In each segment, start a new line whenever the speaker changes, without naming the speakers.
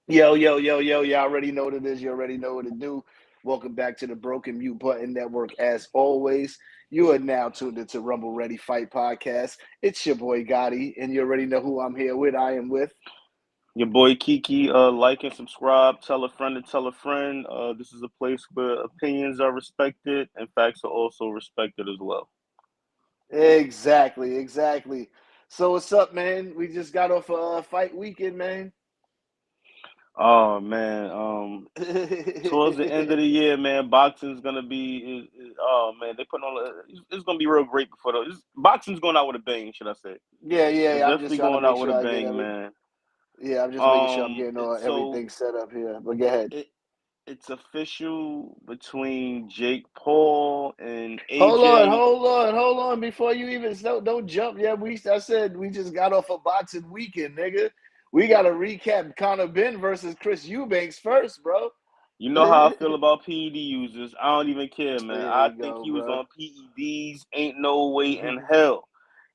Yo, yo, yo, yo, you already know what it is. You already know what to do. Welcome back to the Broken Mute Button Network. As always, you are now tuned into Rumble Ready Fight Podcast. It's your boy Gotti, and you already know who I'm here with. I am with.
Your boy Kiki, like and subscribe. Tell a friend to tell a friend. This is a place where opinions are respected and facts are also respected as well.
Exactly, exactly. So, what's up, man? We just got off a fight weekend, man.
Oh man, towards the end of the year, man, boxing's gonna be. Oh man, they put on. It's gonna be real great before the. Boxing's going out with a bang, should I say?
Yeah, yeah,
It's
yeah. I'm just
definitely
trying to
going
make
out with a
sure I get
bang,
every.
man.
Yeah, I'm just making sure I'm getting all
So
everything set up here. But go ahead.
it it's official between Jake Paul and
Hold on,
AJ.
hold on, hold on. Before you even don't jump. Yeah, I said we just got off a boxing weekend, nigga. We got to recap Conor Benn versus Chris Eubanks first, bro.
You know how I
There
feel about PED users. I don't even care, man. I
you
think
go,
he was
bro.
on PEDs. Ain't no way in hell.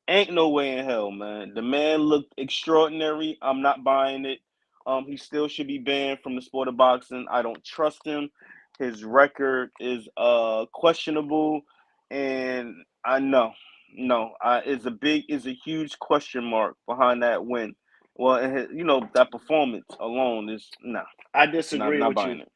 Ain't no way in hell, man. The man looked extraordinary. I'm not buying it. He still should be banned from the sport of boxing. I don't trust him. His record is questionable, and I know, no, is a huge question mark behind that win. Well, that performance alone is
I
not
disagree
not
with you.
buying it.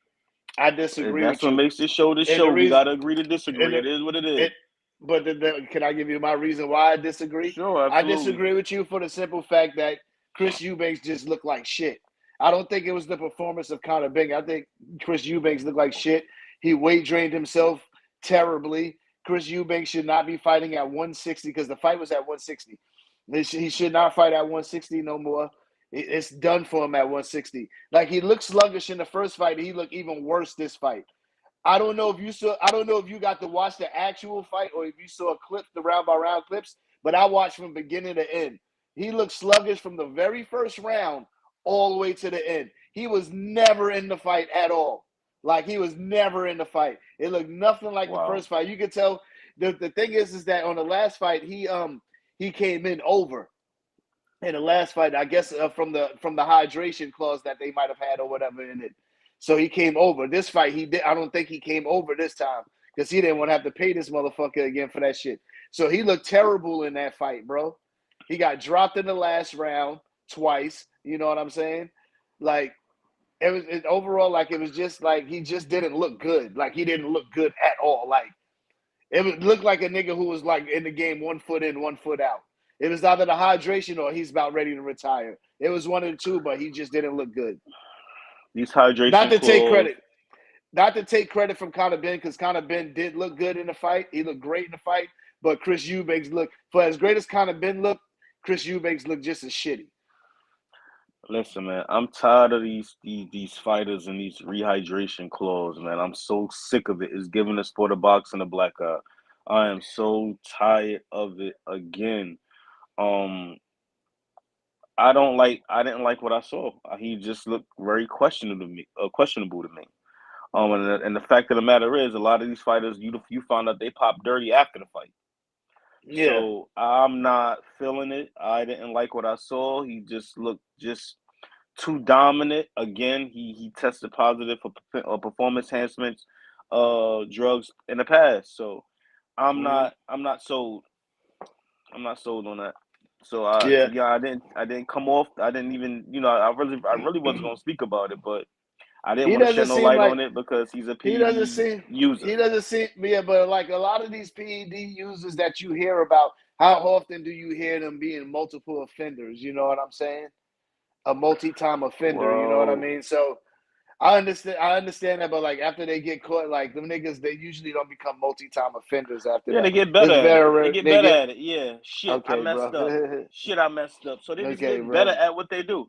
I disagree
That's
with
what
you.
makes this show the
And
show.
the
We
reason,
gotta agree to
and
disagree.
the,
It is what it is.
it, but can I give you my reason why I disagree?
Sure,
I
absolutely.
disagree with you for the simple fact that Chris Eubanks just looked like shit. I don't think it was the performance of Conor Benn. I think Chris Eubanks looked like shit. He weight drained himself terribly. Chris Eubanks should not be fighting at 160 because the fight was at 160. He should not fight at 160 no more. It's done for him at 160. Like he looked sluggish in the first fight. He looked even worse this fight. I don't know if you saw. I don't know if you got to watch the actual fight or if you saw clips, the round by round clips. But I watched from beginning to end. He looked sluggish from the very first round all the way to the end. He was never in the fight at all. Like he was never in the fight. It looked nothing like the
Wow.
first fight. You could tell. The thing is that on the last fight he came in over in the last fight, I guess from the hydration clause that they might have had or whatever in it. So he came over. This fight, he did. I don't think he came over this time because he didn't want to have to pay this motherfucker again for that shit. So he looked terrible in that fight, bro. He got dropped in the last round twice. You know what I'm saying? Like overall, like it was just like he just didn't look good. Like he didn't look good at all. Like looked like a nigga who was like in the game 1 foot in, 1 foot out. It was either the hydration or he's about ready to retire. It was one of the two, but he just didn't look good.
These
Not
hydration
to take
clause.
credit. Not to take credit from Conor Benn, because Conor Benn did look good in the fight. He looked great in the fight. But Chris Eubanks looked, for as great as Conor Benn looked, Chris Eubanks looked just as shitty.
Listen, man, I'm tired of these fighters and these rehydration clause, man. I'm so sick of it. It's giving the sport of boxing a black eye. I am so tired of it again. Um, I didn't like what I saw. He just looked very questionable to me. And the fact of the matter is, a lot of these fighters, you find out they pop dirty after the fight.
Yeah.
So I'm not feeling it. I didn't like what I saw. He just looked just too dominant. Again, he tested positive for performance enhancements, drugs in the past. So
Mm-hmm.
I'm not sold. I'm not sold on that. So
Yeah.
I didn't come off. I didn't even I really wasn't gonna speak about it, but I didn't
he
want to
doesn't
shed no
seem
light
like
on it because he's a
He doesn't
PED
seem
user.
he doesn't seem yeah, but like a lot of these PED users that you hear about, how often do you hear them being multiple offenders? You know what I'm saying? A multi-time offender, you know what I
Well,
mean? So I understand that, but like after they get caught, like them niggas, they usually don't become multi-time offenders after
yeah,
that.
they get better
It's
at it.
very
They
rare.
get
They
better
get
at it. Yeah, shit, I
okay,
messed
bro.
up. Shit, I messed up. So they just
Okay,
get better
bro.
at what they do.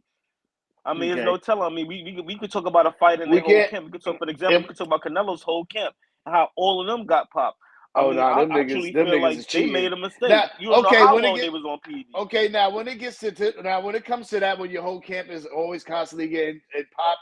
I mean, there's
Okay.
no telling. I mean, we could talk about a fight in
We
their whole
can't
camp. We could talk, for example, we
if,
could talk about Canelo's whole camp and how all of them got popped. I
oh
mean,
no,
I actually
them
feel
niggas
like
is
they
cheating.
made a
Now,
mistake. You don't know
okay,
how
when it
long
get
they was on PD.
okay, now when it gets now when it comes to that, when your whole camp is always constantly getting it popped,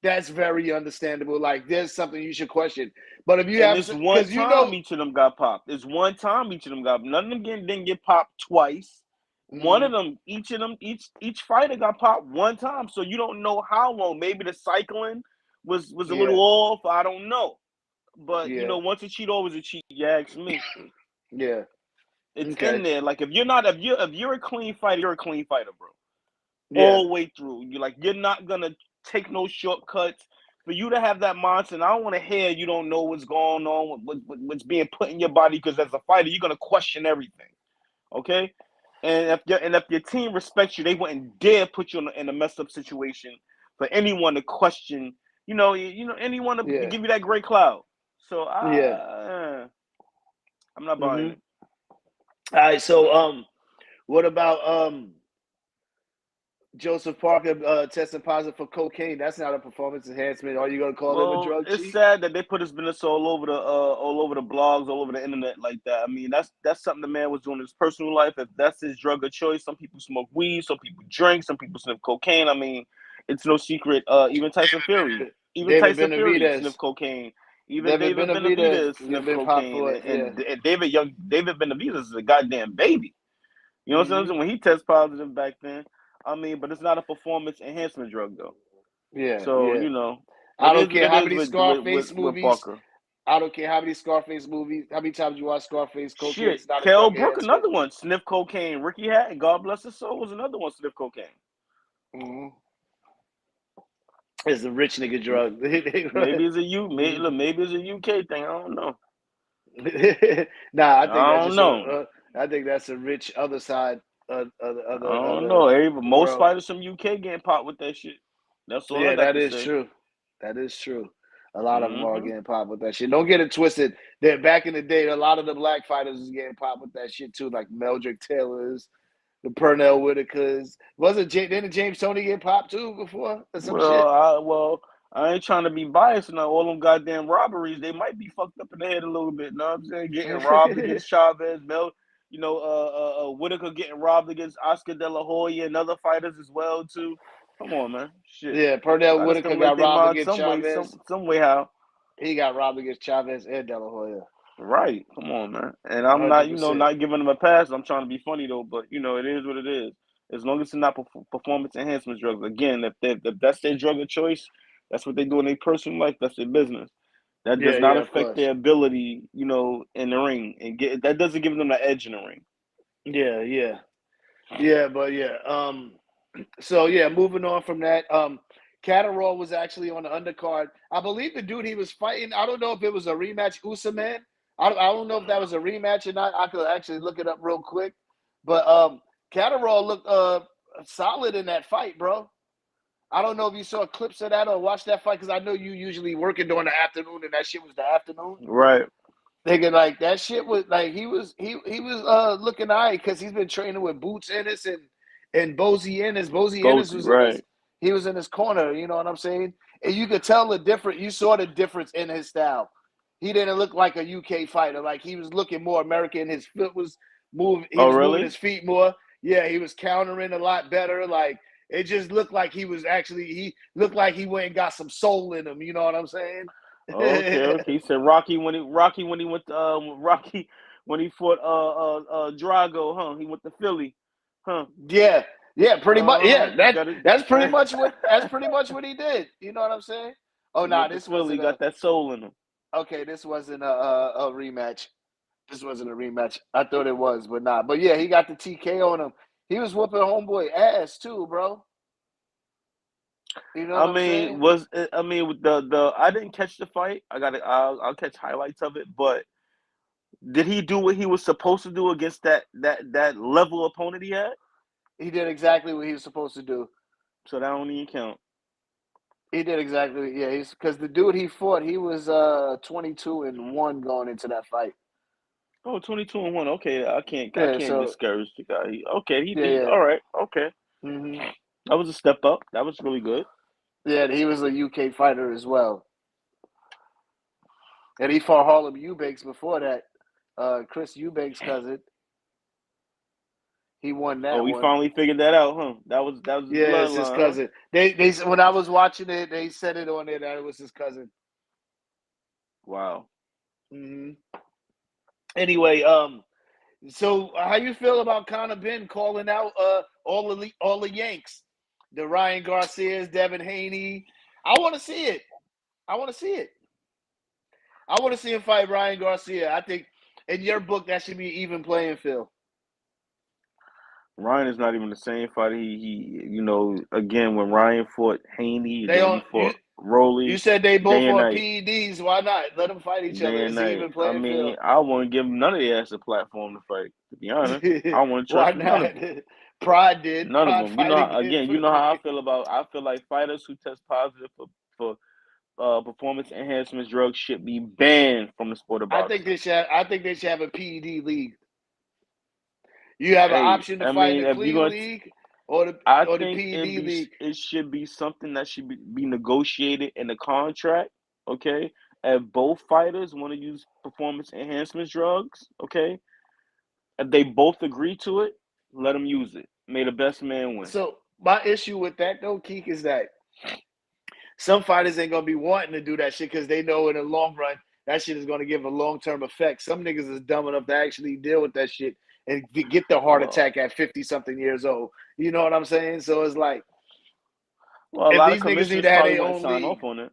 that's very understandable. Like there's something you should question. But if you
And
have,
this one
because you
time
know,
each of them got popped. This one time each of them got. None of them didn't get popped twice. One of them, each fighter got popped one time, so you don't know how long. Maybe the cycling was a little off. I don't know, but once a cheat, always a cheat. You ask me.
Yeah,
it's in there. Like if you're a clean fighter, you're a clean fighter, bro.
Yeah,
All the way through. You're not gonna take no shortcuts. For you to have that mindset, I don't want to hear you don't know what's going on, what's being put in your body, because as a fighter, you're gonna question everything. Okay, and if your team respects you, they wouldn't dare put you in a messed up situation for anyone to question. Anyone to
yeah,
give you that gray cloud. So
yeah.
I'm not buying it.
All right, so what about Joseph Parker testing positive for cocaine? That's not a performance enhancement. Are you gonna call him a
Well,
drug
it's
cheat?
sad that they put his business all over the blogs, all over the internet like that. I mean, that's something the man was doing in his personal life. If that's his drug of choice, some people smoke weed, some people drink, some people sniff cocaine. I mean, it's no secret. Even Tyson Fury,
David Benavidez.
sniffed cocaine. Even
David
David
Benavidez
Benavidez
has
sniffed
been popped
cocaine,
for it. Yeah.
and David Benavidez is a goddamn baby. You know what I'm saying? When he tests positive back then, I mean, but it's not a performance enhancement drug though.
Yeah,
So
yeah. I
it is
don't
what
care
it
how
is
many Scarface
with
movies.
Parker.
I don't care how many Scarface movies. How many times you watch Scarface? Cocaine
Shit,
is not a
Kell
drug
Brook,
enhancement.
another one, sniff cocaine. Ricky Hatton, God bless his soul, was another one sniff cocaine.
Mm-hmm. It's a rich nigga drug.
Maybe it's a UK thing. I don't know.
Nah, I think
I
that's
don't
just
know.
I think that's a rich other side of
I
the
don't know. Most
world.
fighters from UK getting popped with that shit. That's all I
Yeah,
got
that
to
is
say.
true. That is true. A lot of them are
Mm-hmm.
getting popped with that shit. Don't get it twisted. That back in the day, a lot of the black fighters was getting popped with that shit too, like Meldrick Taylors, the Pernell Whitakers. Didn't James Toney get popped too before or some shit?
I ain't trying to be biased now. All them goddamn robberies, they might be fucked up in the head a little bit. Know what I'm saying? Getting robbed against Chavez, Whitaker getting robbed against Oscar De La Hoya and other fighters as well too. Come on, man. Shit.
Yeah, Pernell
Gotta
Whitaker
stimulate
got
their
robbed
mind
against
some way,
Chavez.
some way how.
He got robbed against Chavez and De La Hoya.
Right. Come on, man. And I'm not,
100%.
not giving them a pass. I'm trying to be funny though, but it is what it is. As long as it's not performance enhancement drugs. Again, if that's their drug of choice, that's what they do in their personal life. That's their business. That
Yeah,
does not
yeah, of
affect
course.
their ability, in the ring, and that doesn't give them the edge in the ring.
Yeah, yeah. Yeah, but yeah. So yeah, moving on from that. Catterall was actually on the undercard. I believe the dude he was fighting. I don't know if it was a rematch, Usman. I don't know if that was a rematch or not. I could actually look it up real quick. But Catterall looked solid in that fight, bro. I don't know if you saw clips of that or watched that fight because I know you usually working during the afternoon and that shit was the afternoon.
Right.
Thinking like that shit was like he was looking all right because he's been training with Boots Ennis and Bozy Ennis. Bozy Ennis
Bozy,
was in
right.
his corner, you know what I'm saying? And you could tell you saw the difference in his style. He didn't look like a UK fighter, like he was looking more American. His foot was he
Oh,
was moving
really?
his feet more. Yeah, he was countering a lot better. Like it just looked like he looked like he went and got some soul in him, you know what I'm saying?
Okay. He said Rocky when he went Rocky when he fought Drago, huh? He went to Philly, huh?
Yeah, yeah, pretty much. Yeah,
Got it.
that's pretty much what he did. You know what I'm saying? Oh
He
no, nah,
went to
this
Philly,
wasn't
got that soul in him.
okay. This wasn't a rematch. This wasn't a rematch. I thought it was, but not. Nah. But yeah, he got the TK on him. He was whooping homeboy ass too, bro. You know what I'm saying?
With the I didn't catch the fight. I'll catch highlights of it, but did he do what he was supposed to do against that level opponent he had?
He did exactly what he was supposed to do.
So that don't even count.
He did exactly. Yeah, he's because the dude he fought, he was 22-1 going into that fight.
Oh, 22-1. Okay, I
Yeah,
can't
so
discourage the guy. He
yeah,
beat.
yeah.
All right. Okay.
Mm-hmm.
That was a step up. That was really good.
Yeah, he was a UK fighter as well. And he fought Harlem Eubanks before that. Chris Eubanks' cousin. He won
Oh,
that
we
one.
finally figured that out, huh? That was his
Yeah, it's his
bloodline, huh?
cousin. They when I was watching it, they said it on there that it was his cousin.
Wow.
Mm-hmm. Anyway, So how you feel about Conor Benn calling out all the Yanks, the Ryan Garcias, Devin Haney? I want to see it. I want to see it. I want to see him fight Ryan Garcia. I think in your book that should be even playing field.
Ryan is not even the same fighter. Again, when Ryan fought Haney, and
They
then when he
on
fought
you
Rolly,
said they both
day and
on
night,
PEDs. Why not? Let them fight each other.
day and
It's an
night.
even
I
playing
mean,
field.
I wouldn't give none of the ass a platform to fight. To be honest, I don't want to
Why
trust none
not?
of them.
Pride did.
None of
Pride
them.
fighting did.
Again, you know how I feel about. I feel like fighters who test positive for performance enhancement drugs should be banned from the sport of
I think
boxing.
they should. I think they should have a PED league. You have an
Hey,
option to
I
fight in
mean,
the
if you're
clean
going,
league or
I
the
think
PED league.
it should be something that should be negotiated in the contract. Okay, if both fighters want to use performance enhancement drugs, okay, if they both agree to it, let them use it. May the best man win.
So my issue with that though, Keek, is that some fighters ain't gonna be wanting to do that shit because they know in the long run that shit is gonna give a long term effect. Some niggas is dumb enough to actually deal with that shit and get the heart
Well,
attack at 50 something years old. You know what I'm saying? So it's like
a
if
lot of
these niggas need
commissioners
to have
probably
their
wouldn't
own
sign off
league,
on it.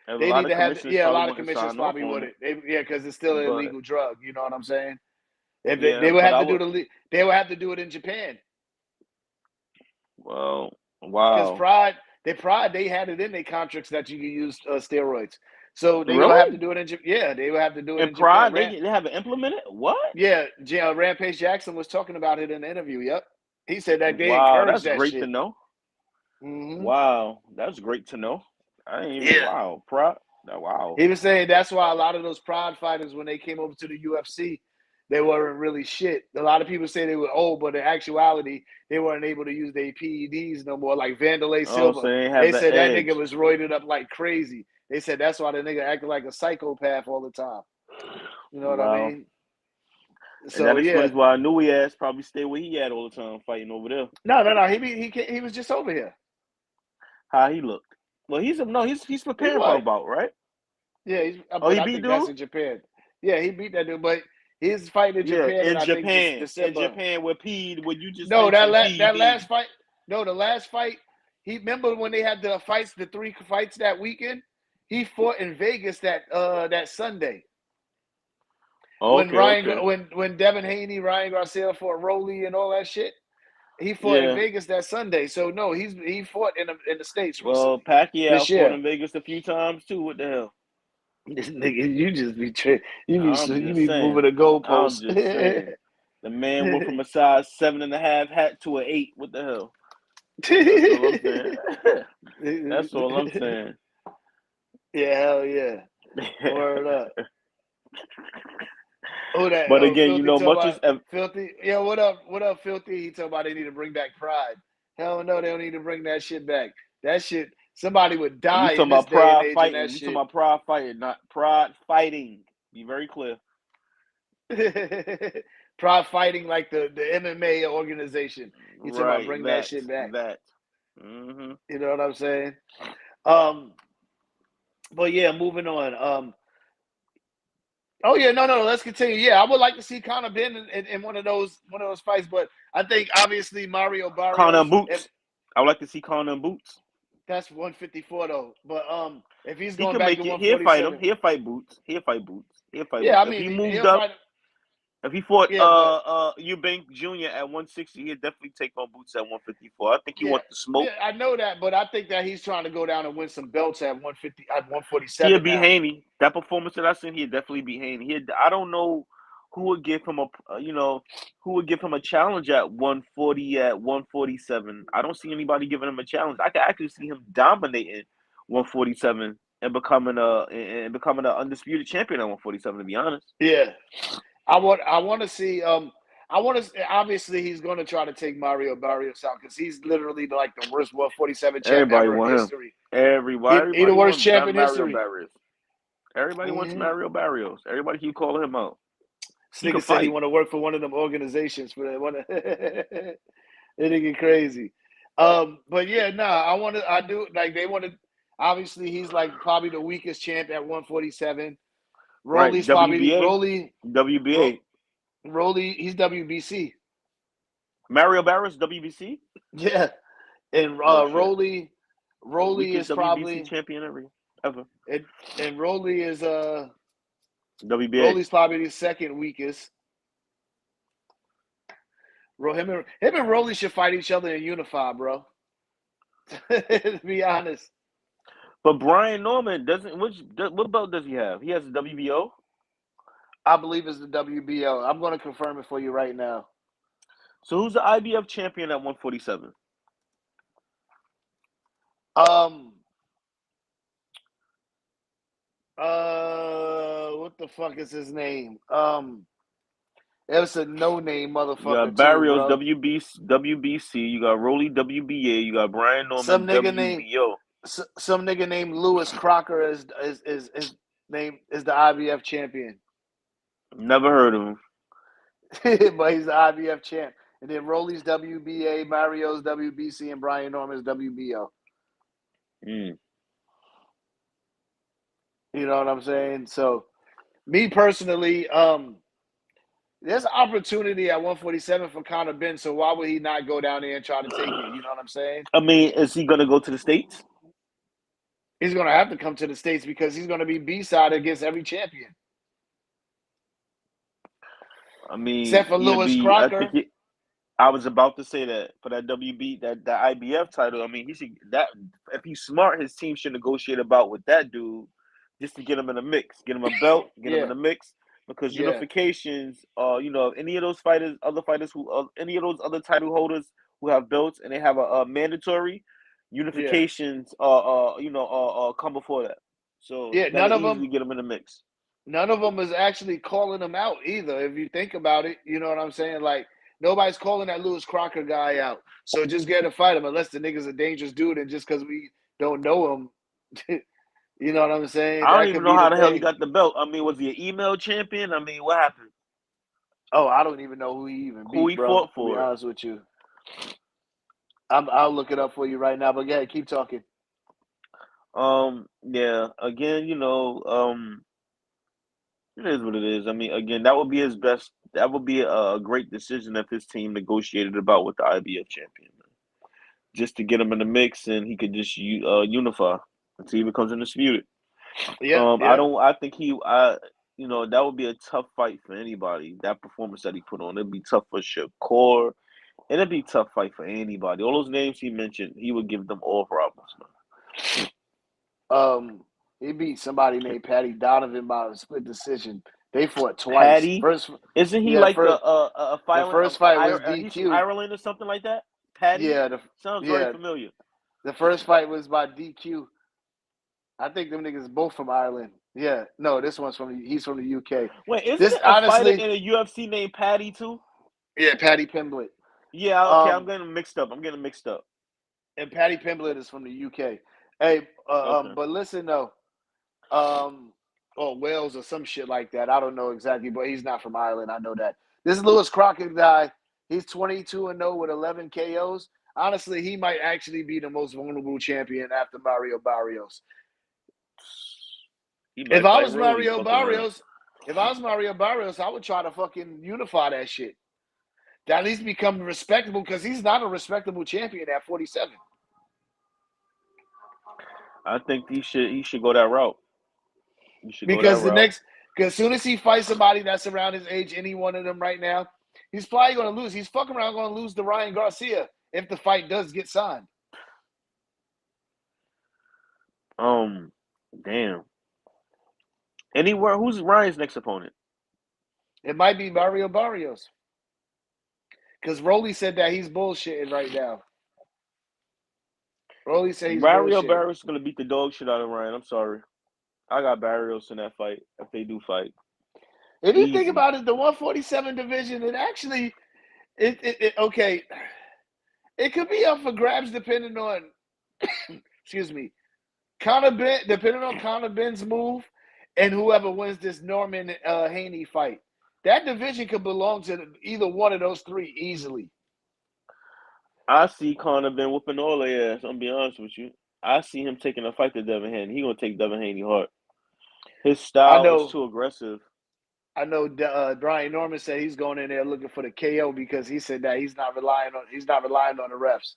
A
they
lot
need
of
to have
commissioners
a
probably
lot of
wouldn't
commissioners
sign off
probably
on
would
it.
it. Yeah, because it's still an
But
illegal drug. You know what I'm saying? If
yeah,
they would
but
have
I
to do
would.
they would have to do it in Japan
Well,
because
wow.
they had it in their contracts that you can use steroids. So they gonna have to
Really?
do it in Japan. Yeah, they will have to do it
In
in Japan.
Pride, they haven't implemented what?
Yeah, Rampage Jackson was talking about it in the interview. Yep, he said that they
Wow,
encourage
that's
that
great to
shit.
know.
Hmm.
Wow, that's great to know. I ain't even
Yeah,
wow, Pride. Wow.
he was saying that's why a lot of those Pride fighters, when they came over to the UFC, they weren't really shit. A lot of people say they were old, but in actuality, they weren't able to use their PEDs no more. Like Vanderlei
Oh,
Silva,
so they have
they
the
said that nigga
edge.
was roided up like crazy. They said that's why the nigga acted like a psychopath all the time. You know what I
Wow.
mean?
And that
So yeah,
explains why I knew he ass probably stay where he at all the time fighting over there.
no. He was just over here.
How he looked. Well, he's
He
preparing for a
was.
bout, right?
Yeah,
Oh,
but
he
I
beat
think that's
dude?
in Japan. Yeah, he beat that dude, but he's fighting in
Yeah,
Japan, and
in
I think this
Japan. In
December.
Japan where where you just
No,
mentioned
that last
PED.
fight. No, the last fight. He remember when they had the fights, the 3 fights that weekend. He fought in Vegas that Sunday when
Okay, okay.
when Devin Haney, Ryan Garcia fought Rolly and all that shit. He fought in
Yeah.
Vegas that Sunday. So no, he fought in the States
Well,
recently
Pacquiao
this
fought
year.
in Vegas a few times too. What the hell?
This nigga, you just be
I'm
you
just
be
saying.
moving the
I'm
goalposts.
just saying. The man went from a size 7.5 hat to an 8. What the hell? That's all I'm saying. That's all I'm saying.
Yeah, hell yeah. Word up. Oh, that
But again,
Filthy talk
much
about
as
Filthy. Yeah, what up? What up, Filthy? He talk about they need to bring back Pride. Hell no, they don't need to bring that shit back. That shit, somebody would
we
die in
talking
this
about
day and
pride
age in that
fighting. We talking
shit.
about pride fighting, not pride fighting. Be very clear.
Pride fighting like the MMA organization. He talking about
Right.
bring that shit back.
That. Mm-hmm.
You know what I'm saying? Um, but yeah, moving on. Oh yeah, no. Let's continue. Yeah, I would like to see Conor Benn in one of those fights, but I think obviously Mario
Connor
Barrios. If
Boots. I would like to see Connor Boots.
that's 154 though, but if he's
He
going
can
back to
make it. He'll fight him.
147,
He'll fight Boots. He'll fight Boots. He'll fight
yeah,
Boots.
I
If he
mean
moved
he'll
up,
fight.
if he fought
Yeah, but
Eubanks Jr. at 160, he'd definitely take on Boots at 154. I think he
yeah,
wants to smoke.
I know that, but I think that he's trying to go down and win some belts at 150 at
He'll
147
beat
now.
Haney. That performance that I seen, he'd definitely beat Haney. I don't know who would give him who would give him a challenge at 140 at 147. I don't see anybody giving him a challenge. I could actually see him dominating 147 and becoming an undisputed champion at 147. To be honest,
Yeah, I want to see I want to obviously he's going to try to take Mario Barrios out because he's literally like the worst 147 champ
everybody
ever in
want him.
history. He the
Everybody
worst
wants
champ in
Mario
history.
Barrios. Everybody wants
Mm-hmm.
Mario Barrios. Everybody keep calling him out.
This
He can
nigga said he
fight.
want to work for one of them organizations for that one. That nigga crazy. But yeah, I do like they want to. Obviously, he's like probably the weakest champ at 147.
Right.
Rolly's probably
WBA.
Rolly. Ro,
WBA.
Rolly, he's WBC.
Mario Barris, WBC.
Yeah, and
No shit.
Rolly
Weakest
is
WBC
probably
champion ever.
and Rolly is
WBA.
Rolly's probably the second weakest. Him and Rolly should fight each other and unify, bro. To be honest,
But Brian Norman doesn't. What belt does he have? He has a WBO.
I believe it's the WBO. I'm going to confirm it for you right now.
So who's the IBF champion at 147?
What the fuck is his name? It's a no-name
You got
motherfucker too,
Barrios
bro.
WBC. You got Rolly WBA. You got Brian Norman
Some nigga named
WBO.
some nigga named Lewis Crocker is his name is the IBF champion.
Never heard of him.
But he's the IBF champ. And then Rolly's WBA, Mario's WBC, and Brian Norman's WBO.
Mm.
You know what I'm saying? So, me personally, there's an opportunity at 147 for Conor Benn. So why would he not go down there and try to take it? You know what I'm saying?
I mean, is he gonna go to the States?
He's going to have to come to the States because he's going to be B-side against every champion.
I mean,
Except for Lewis Crocker.
I was about to say that for that that IBF title. I mean, he should that if he's smart, his team should negotiate about with that dude just to get him in the mix, get him a belt, get him in the mix. Because unifications, any of those fighters, other fighters any of those other title holders who have belts and they have a mandatory unifications, come before that. So
none
that'll
of
easily
them.
get him in the mix.
None of them is actually calling him out either. If you think about it, you know what I'm saying? Like nobody's calling that Lewis Crocker guy out. So just get to fight him unless the nigga's a dangerous dude, and just because we don't know him, you know what I'm saying?
I don't
That
even
could
know
be
how
the
the hell he
thing.
got the belt. I mean, was he an email champion? I mean, what happened?
Oh, I don't even know who he even beat,
Who he
bro.
fought
To be
for?
honest with you, I'll look it up for you right now. But yeah, keep talking.
Yeah. Again, it is what it is. I mean, again, that would be his best. That would be a great decision if his team negotiated about with the IBF champion, man. Just to get him in the mix, and he could just unify until he becomes undisputed.
Yeah,
I think that would be a tough fight for anybody. That performance that he put on, it'd be tough for Shakur, and it'd be a tough fight for anybody. All those names he mentioned, he would give them all problems,
man. He beat somebody named Patty Donovan by a split decision. They fought twice.
Patty,
First,
isn't he
yeah,
like
first,
a
the
fighter?
first fight was
He's from
DQ.
Ireland or something like that. Patty,
Yeah,
sounds very familiar.
The first fight was by DQ. I think them niggas both from Ireland. Yeah, no, this one's he's from the UK.
Wait, isn't it a fighter in a UFC named Patty too?
Yeah, Patty Pimblett.
Yeah, okay, I'm getting mixed up.
And Patty Pimblett is from the UK. Hey,
Okay.
but listen though, Wales or some shit like that. I don't know exactly, but he's not from Ireland. I know that. This Lewis Crocker guy, he's 22-0 with 11 KOs. Honestly, he might actually be the most vulnerable champion after Mario Barrios. If I was Mario Barrios, I would try to fucking unify that shit. To at least become respectable, because he's not a respectable champion at 47.
I think he should go that route.
Because as soon as he fights somebody that's around his age, any one of them right now, he's probably going to lose. He's fucking around going to lose to Ryan Garcia if the fight does get signed.
Damn. Who's Ryan's next opponent?
It might be Mario Barrios. Because Rolly said that he's bullshitting right now. Rolly said he's
Mario
bullshitting.
Barrios is going to beat the dog shit out of Ryan. I'm sorry. I got Barrios in that fight if they do fight.
If you think about it, the 147 division, it actually, okay, it could be up for grabs depending on, excuse me, depending on Conor Benn's move and whoever wins this Norman Haney fight. That division could belong to either one of those three easily.
I see Conor Benn whooping all their ass. I'm be honest with you. I see him taking a fight to Devin Haney. He gonna take Devin Haney hard. His style is too aggressive.
I know Brian Norman said he's going in there looking for the KO because he said that he's not relying on the refs.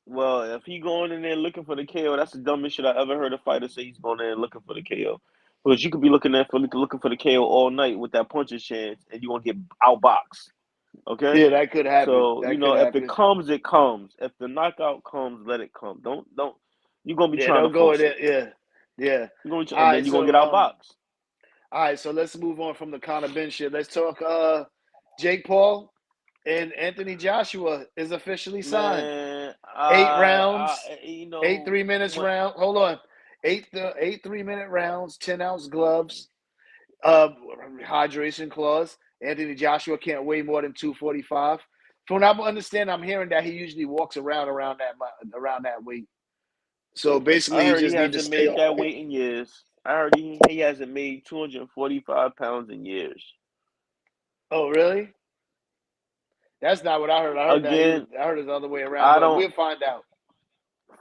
Well, if he going in there looking for the KO, that's the dumbest shit I ever heard a fighter say. He's going in there looking for the KO, because you could be looking for the KO all night with that puncher's chance, and you're gonna get outboxed. Okay,
Yeah, that could happen.
so
That could
if it
happen.
comes, it comes. If the knockout comes, let it come. Don't. You're gonna be
Yeah,
trying to
don't go
force
there.
it.
Yeah, yeah.
And
All
then
right,
you're gonna
so
get outboxed.
all right, so let's move on from the Conor Benn shit. Let's talk. Jake Paul and Anthony Joshua is officially signed.
Man,
8 rounds,
you
eight
know
3 minutes
what?
round. Hold on, eight 3 minute rounds, 10-ounce gloves. Hydration clause. Anthony Joshua can't weigh more than 245. From what I understand, I'm hearing that he usually walks around that weight. So
I
basically, he
heard he
just need to
hasn't
stay
made
on
that
weight.
weight in years. I heard he hasn't made 245 pounds in years.
Oh, really? That's not what I heard.
Again,
I heard it the other way around,
I
but
don't.
we'll find out.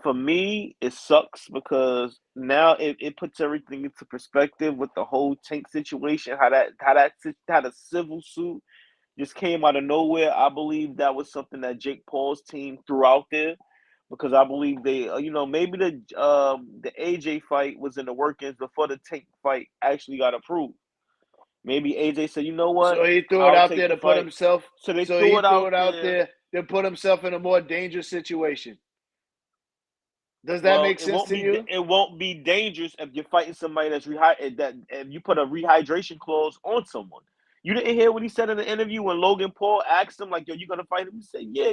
For me, it sucks because now it puts everything into perspective with the whole Tank situation. How the civil suit just came out of nowhere. I believe that was something that Jake Paul's team threw out there, because I believe they, maybe the AJ fight was in the workings before the Tank fight actually got approved. Maybe AJ said, you know what,
So he threw it
I'll
out
take
there
the
to put
fight.
himself.
So they
So
threw
he
it
threw
out
it out
there.
there to put himself in a more dangerous situation. Does that
Well,
make sense to you?
it won't be dangerous if you're fighting somebody that if you put a rehydration clause on someone. You didn't hear what he said in the interview when Logan Paul asked him, like, "Yo, you gonna fight him?" He said, "Yeah,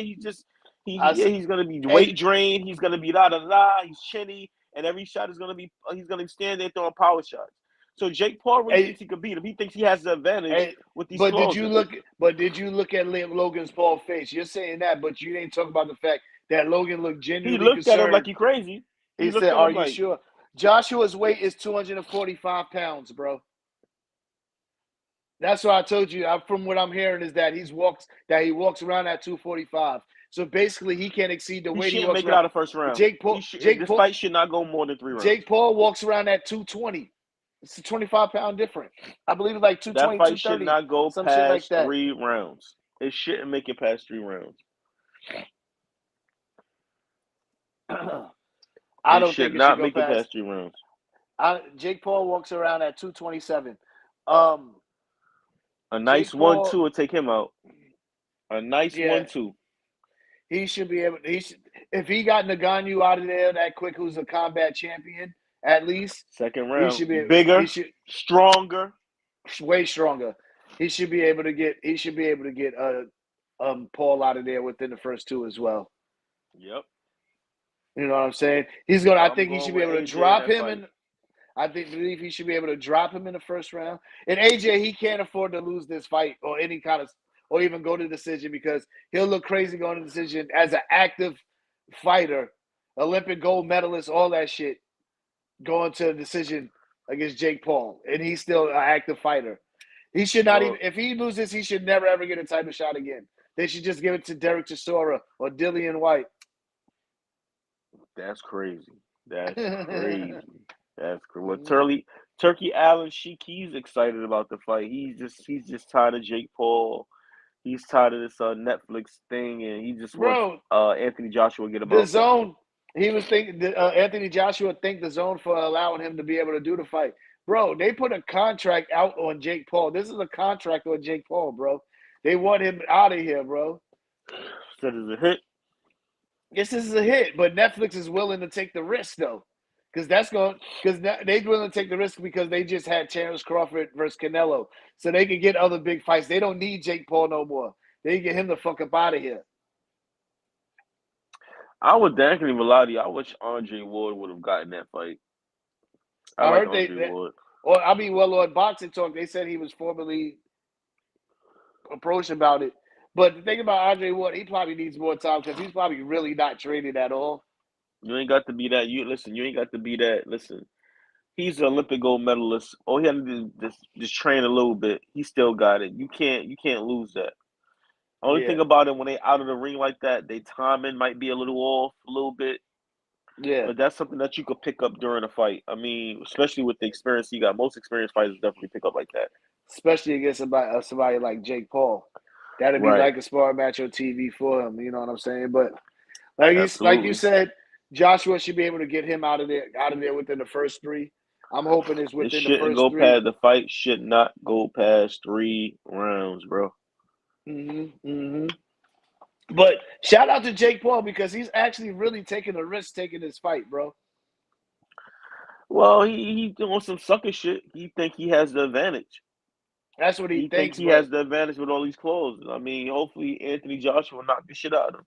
I
he's gonna be
hey,
weight drained. He's gonna be da da da. He's chinny, and every shot is gonna be he's gonna stand there throwing power shots." So Jake Paul really
hey,
thinks he could beat him. He thinks he has the advantage
hey,
with these
but did you
clauses.
look? But did you look at Logan's Paul face? You're saying that, but you didn't talk about the fact that Logan looked
He
genuinely
looked at him like
concerned.
he crazy. He
He
looked
said,
at
"Are
him
you
like,
sure?" Joshua's weight is 245 pounds, bro. That's what I told you. From what I'm hearing is that he walks around at 245. So basically, he can't exceed the
he
weight he
shouldn't
walks
make it
around.
out of first round.
Jake Paul, Jake
This
Paul,
fight should not go more than 3 rounds.
Jake Paul walks around at 220. It's a 25-pound difference. I believe it's like
That
220,
fight should
230,
not go
some shit like
past
that.
3 rounds. It shouldn't make it past 3 rounds.
I
It
don't
should
think it should
not
go
make it
past.
past 3 rounds.
Jake Paul walks around at 227. Um,
A
Jake
nice
Paul,
1-2 will take him out. A nice
yeah,
1-2.
he should be able. If he got Ngannou out of there that quick, who's a combat champion, at least
Second
he
round.
should be. He
Bigger,
should
stronger.
way stronger. He should be able to get. He should be able to get Paul out of there within the first two as well.
Yep.
You know what I'm saying? He's gonna. I
I'm
think he
going
should be
with
able to
AJ in
drop
that
him,
fight.
and believe he should be able to drop him in the first round. And AJ, he can't afford to lose this fight or any kind of, or even go to decision, because he'll look crazy going to decision as an active fighter, Olympic gold medalist, all that shit, going to a decision against Jake Paul, and he's still an active fighter. He should not even.
Well,
If he loses, he should never ever get a title shot again. They should just give it to Derek Chisora or Dillian White.
that's crazy. That's crazy. That's crazy. Well, Turkey Allen Sheik, he's excited about the fight. He's just tired of Jake Paul. He's tired of this Netflix thing, and he just wants
Bro,
Anthony Joshua to get him
the
out there.
zone. He was thinking Anthony Joshua thanked the zone for allowing him to be able to do the fight. Bro, they put a contract out on Jake Paul. This is a contract on Jake Paul, bro. They want him out of here, bro.
Said it's a hit.
Yes, this is a hit, but Netflix is willing to take the risk though, because they're willing to take the risk because they just had Terrence Crawford versus Canelo, so they can get other big fights. They don't need Jake Paul no more. They can get him the fuck up out of here.
I would definitely lie to you. I wish Andre Ward would have gotten that fight. I
I
like
heard
Andre Ward.
on Boxing Talk, they said he was formally approached about it. But the thing about Andre Ward, he probably needs more time because he's probably really not training at all.
You ain't got to be that. You ain't got to be that. Listen, he's an Olympic gold medalist. All he had to do is just train a little bit. He still got it. You can't lose that. Only
Yeah,
thing about it, when they out of the ring like that, they timing might be a little off, a little bit.
yeah.
But that's something that you could pick up during a fight. I mean, especially with the experience he got. Most experienced fighters definitely pick up like that.
especially against somebody like Jake Paul. That'd be
Right.
like a sparring match on TV for him. You know what I'm saying? But like you
Absolutely.
said, Joshua should be able to get him out of there within the first three. I'm hoping it's
It
within the
shouldn't
first
go
three.
past the fight. Should not go past 3 rounds, bro.
But shout out to Jake Paul because he's actually really taking a risk taking this fight, bro.
Well, he doing some sucker shit. He think he has the advantage.
That's what he
He think
thinks,
he
but
has the advantage with all these clothes. I mean, hopefully Anthony Joshua will knock the shit out of him.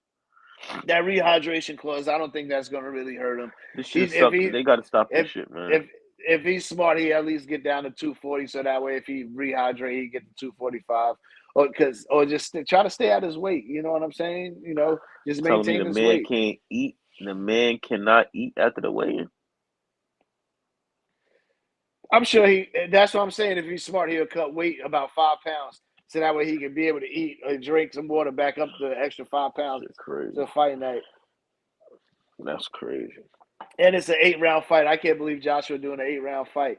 that rehydration clause, I don't think that's going to really hurt him.
This shit
He's
is suck. They got to stop this
if
shit, man.
if he's smart, he at least get down to 240. So that way, if he rehydrate, he get to 245, or just try to stay at his weight. You know what I'm saying? You know, just
Telling me
maintain
the
his
man
weight.
can't eat. The man cannot eat after the weigh-in.
I'm sure that's what I'm saying. If he's smart, he'll cut weight about 5 pounds, so that way he can be able to eat or drink some water back up the extra 5 pounds
Shit crazy.
to fight night.
That's crazy.
And it's an 8-round fight. I can't believe Joshua doing an 8-round fight.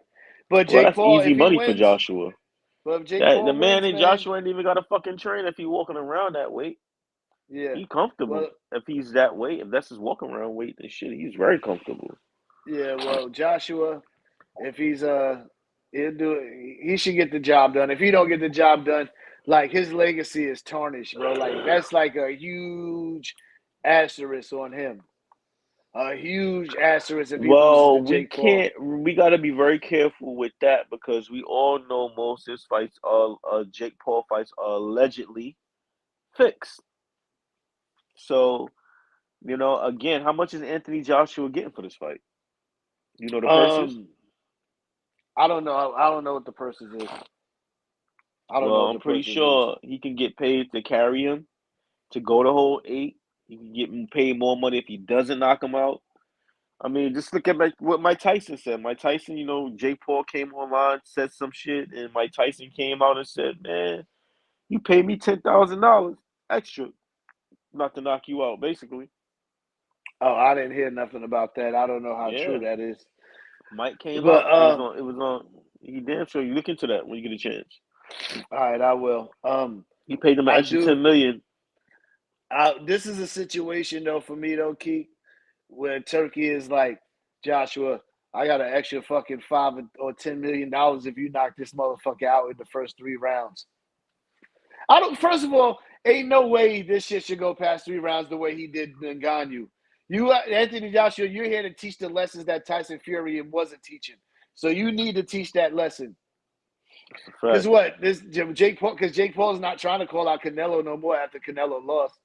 But
Well,
Jake
that's
Paul,
easy
if he
money for
wins,
Joshua.
but if Jake
The
Paul
man
wins,
in
man,
Joshua ain't even got a fucking train if he walking around that weight.
yeah.
He comfortable.
Well,
If he's that weight, if that's his walking around weight, then shit, he's very comfortable.
yeah. Well, Joshua, if he's he'll do it. He should get the job done. If he don't get the job done, like his legacy is tarnished, bro. Like that's like a huge asterisk on him. A huge asterisk if he loses
Well,
to
we
Jake Paul.
can't. We got to be very careful with that because we all know most of his fights are Jake Paul fights are allegedly fixed. So, again, how much is Anthony Joshua getting for this fight? You know the purses?
I don't know. I don't know what the purses is. I don't know
Well,
what
I'm
the
pretty
purses is.
sure he can get paid to carry him to go the whole 8. He can get paid more money if he doesn't knock him out. I mean, just look at what Mike Tyson said. Mike Tyson, Jake Paul came online, said some shit, and Mike Tyson came out and said, "Man, you paid me $10,000 extra not to knock you out." Basically,
Oh, I didn't hear nothing about that. I don't know how true
yeah.
that is.
Mike came
But
out. It was on. It was on. He damn sure you look into that when you get a chance.
all right, I will.
He paid him an
I
extra
do.
$10 million.
This is a situation though for me though, Keith, where Turkey is like, Joshua, I got an extra fucking $5 or $10 million if you knock this motherfucker out in the first 3 rounds. I don't. First of all, ain't no way this shit should go past 3 rounds the way he did Ngannou. You, Anthony Joshua, you're here to teach the lessons that Tyson Fury wasn't teaching. So you need to teach that lesson.
That's a
Because
fact.
what this Jake Paul? Because Jake Paul's not trying to call out Canelo no more after Canelo lost,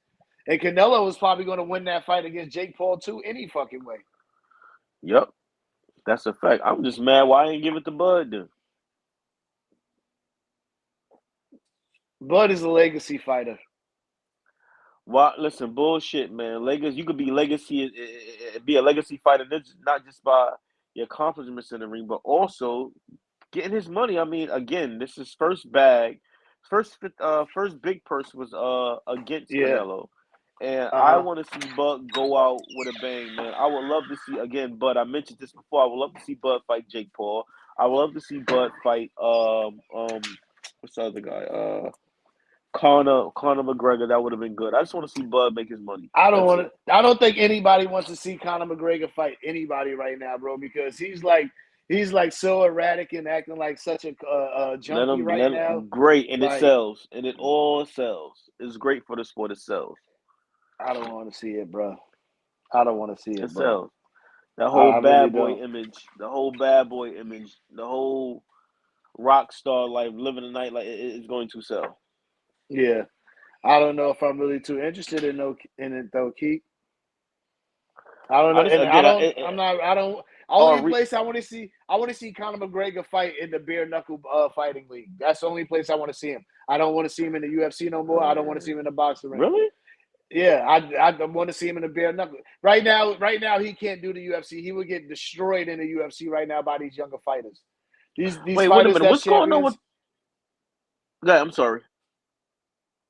and Canelo was probably going to win that fight against Jake Paul too, any fucking way.
Yep, that's a fact. I'm just mad why I ain't give it to Bud then.
Bud is a legacy fighter.
Why? Listen, bullshit, man. Legacy. You could be be a legacy fighter, not just by your accomplishments in the ring, but also getting his money. I mean, again, this is first bag, first big purse was against
Yeah.
Canelo, and I
Uh huh.
want to see Bud go out with a bang, man. I would love to see again, Bud. I mentioned this before. I would love to see Bud fight Jake Paul. I would love to see Bud fight what's the other guy Conor McGregor. That would have been good. I just want to see Bud make his money.
I don't
That's
want
it.
to. I don't think anybody wants to see Conor McGregor fight anybody right now, bro, because he's like so erratic and acting like such a junkie right
Let
now.
him great, and it
Like
sells, and it all sells. It's great for the sport. It sells.
I don't want to see it, bro. I don't want to see
It
it, bro.
sells. That whole
I really
bad boy
don't.
image, the whole rock star life, living the night like it's going to sell.
Yeah, I don't know if I'm really too interested in it though, Keith. I don't
I
know,
just
and I
again,
don't. I'm not. I don't.
oh,
Only place I want to see. I want to see Conor McGregor fight in the bare knuckle fighting league. That's the only place I want to see him. I don't want to see him in the UFC no more. I don't want to see him in the boxing ring.
really?
Yeah, I want to see him in the bare knuckle. Right now, he can't do the UFC. He would get destroyed in the UFC right now by these younger fighters. These
Wait, wait a
fighters
minute.
that's
What's going on with?
champions.
Yeah, I'm sorry.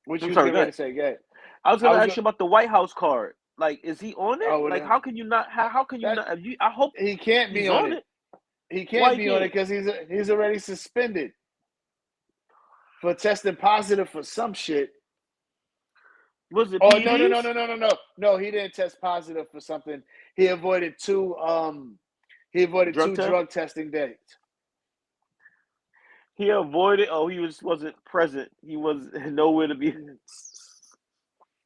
What
I'm
you was
sorry.
getting
Go
ready
ahead.
to say? Go ahead.
I was
I
gonna
was
ask
going.
you about the White House card. Like, is he on it?
Oh,
Like,
well,
how can you not? How can you
that
not? I hope
he can't be
he's
on
on
it.
it.
He
Why
can't
he
be on it
can't?
because he's already suspended. for testing positive for some shit.
Was it
Oh
PEDs?
no! He didn't test positive for something. He avoided two
Drug test?
drug testing dates.
He avoided. Oh, wasn't present. He was nowhere to be.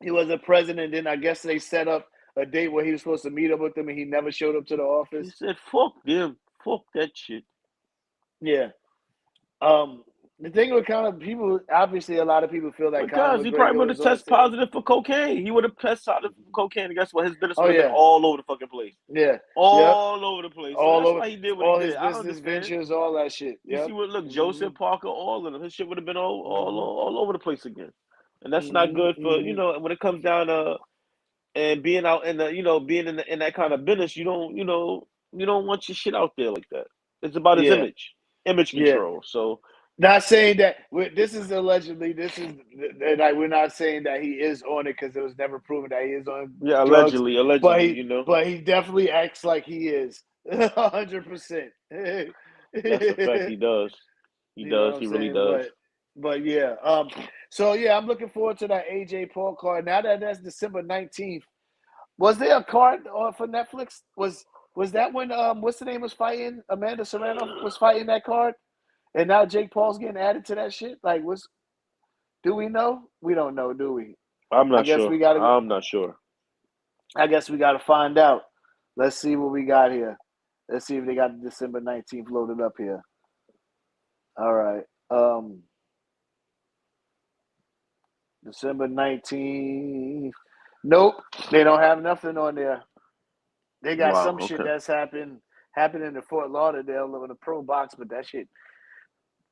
He wasn't present, and then I guess they set up a date where he was supposed to meet up with them, and he never showed up to the
He
office.
said, "Fuck them. Fuck that shit."
Yeah. The thing with Conor, people obviously a lot of people feel that Conor
Because he probably
McGregor
would
was
have
on the
tested
team.
positive for cocaine. He would have tested positive for cocaine, and guess what? His business
Oh
would have been
yeah,
all over the fucking place.
yeah, yep,
All over the place. So
all
that's
over,
why he did what he
all
did.
his
I
business
understand.
ventures, all that shit.
You see
Yep.
what look,
Mm-hmm.
Joseph Parker, all of them. His shit would have been
Mm-hmm.
all over the place again. And that's not
Mm-hmm.
good for,
Mm-hmm.
when it comes down to and being out in the, being in that kind of business, you don't want your shit out there like that. It's about his
Yeah,
image
yeah.
control. So
Not saying that this is allegedly. This is like we're not saying that he is on it because it was never proven that he is on
yeah,
drugs.
allegedly, you know.
But he definitely acts like he is 100%.
That's a fact. He does. He
You know what
does.
I'm
He really
saying?
does.
But yeah. So yeah, I'm looking forward to that AJ Paul card. Now that that's December 19th. Was there a card for Netflix? Was that when what's the name was fighting? Amanda Serrano was fighting that card? And now Jake Paul's getting added to that shit? Like what's do we know? We don't know, do we?
I'm
I
not
guess
sure.
we gotta
I'm not sure.
I guess we gotta find out. Let's see what we got here. Let's see if they got December 19th loaded up here. All right. December 19th. Nope, they don't have nothing on there. They got
Wow.
some shit
Okay.
that's happening in Fort Lauderdale in the pro box, but that shit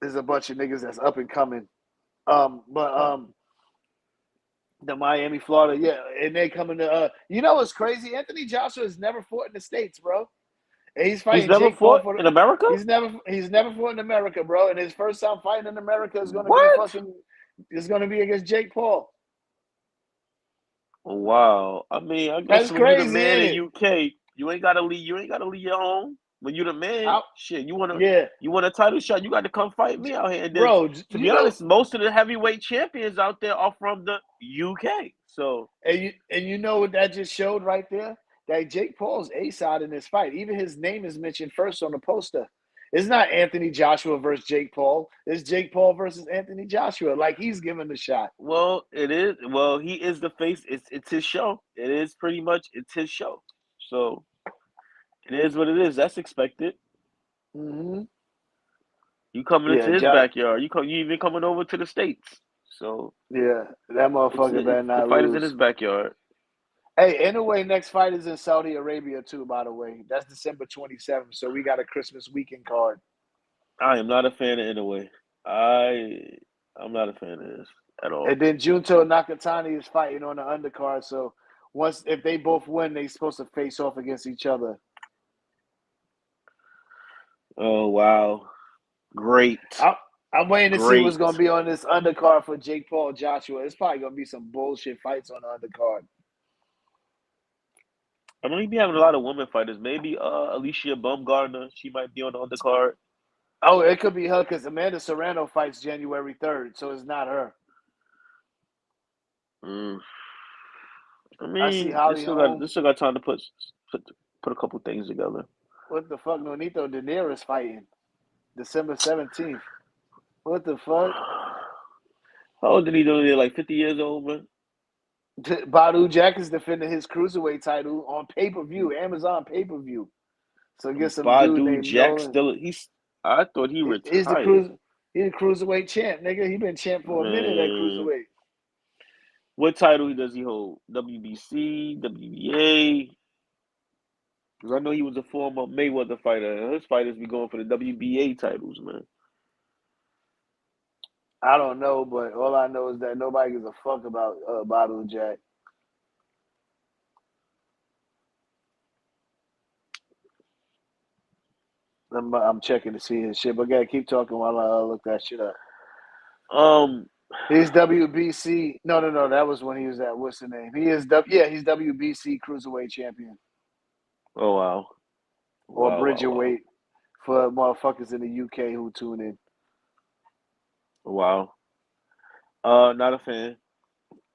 is a bunch of niggas that's up and coming. But the Miami, Florida, yeah, and they coming to you know what's crazy? Anthony Joshua has never fought in the States, bro. And he's
He's
fighting
never
Jake Paul
fought
for
in America?
he's never fought in America, bro. And his first time fighting in America
What?
is gonna be against Jake Paul.
Wow. I mean, I guess
That's
when you the
crazy,
man
ain't
in
it?
UK, you ain't gotta leave your home. When you the man,
I,
shit,
yeah,
you want a title shot, you got to come fight me out here. And then,
bro.
to
You
be
know,
honest, most of the heavyweight champions out there are from the UK. So
and you know what that just showed right there? That Jake Paul's A side in this fight. Even his name is mentioned first on the poster. It's not Anthony Joshua versus Jake Paul. It's Jake Paul versus Anthony Joshua. Like he's giving the shot.
well, it is. Well, he is the face. It's his show. It is pretty much it's his show. So it is what it is. That's expected.
Mm-hmm.
You coming into
Yeah,
his backyard. You even coming over to the States. So
yeah, that motherfucker better
the
not
fight is in his
lose.
backyard.
Hey, anyway, next fight is in Saudi Arabia too. By the way, that's December 27th. So we got a Christmas weekend card.
I am not a fan of Inoue. I'm not a fan of this at
And
all.
then Junto Nakatani is fighting on the undercard. So once if they both win, they supposed to face off against each other.
Oh wow. Great.
I, I'm waiting to see what's
Great.
going to be on this undercard for Jake Paul Joshua. It's probably going to be some bullshit fights on the undercard.
I know he be having a lot of women fighters. Maybe Alicia Baumgartner. She might be on the undercard.
Oh, it could be her because Amanda Serrano fights January 3rd, so it's not her.
Mm. I
I see
mean,
Holly Holm.
they still got time to put put a couple things together.
What the fuck? Nonito Daenerys fighting December 17th. What the fuck?
How old did he do? Like 50 years old, man.
Badu Jack is defending his cruiserweight title on pay per view, Amazon pay per view. So get some dude
Badu
named
Jack
Nolan.
still. I thought he
He's the
retired.
He's the cruiserweight champ, nigga. He been champ for a minute at
Man,
cruiserweight.
what title does he hold? WBC, WBA? Because I know he was a former Mayweather fighter. And his fighters be going for the WBA titles, man.
I don't know, but all I know is that nobody gives a fuck about Badu Jack. I'm checking to see his shit, but gotta keep talking while I look that shit up.
Um.
He's WBC. No. That was when he was at what's the name? He's WBC cruiserweight champion
Oh wow.
or
Wow. Wow. Wow.
Bridgerweight for motherfuckers in the UK who tune in.
Wow. Not a fan.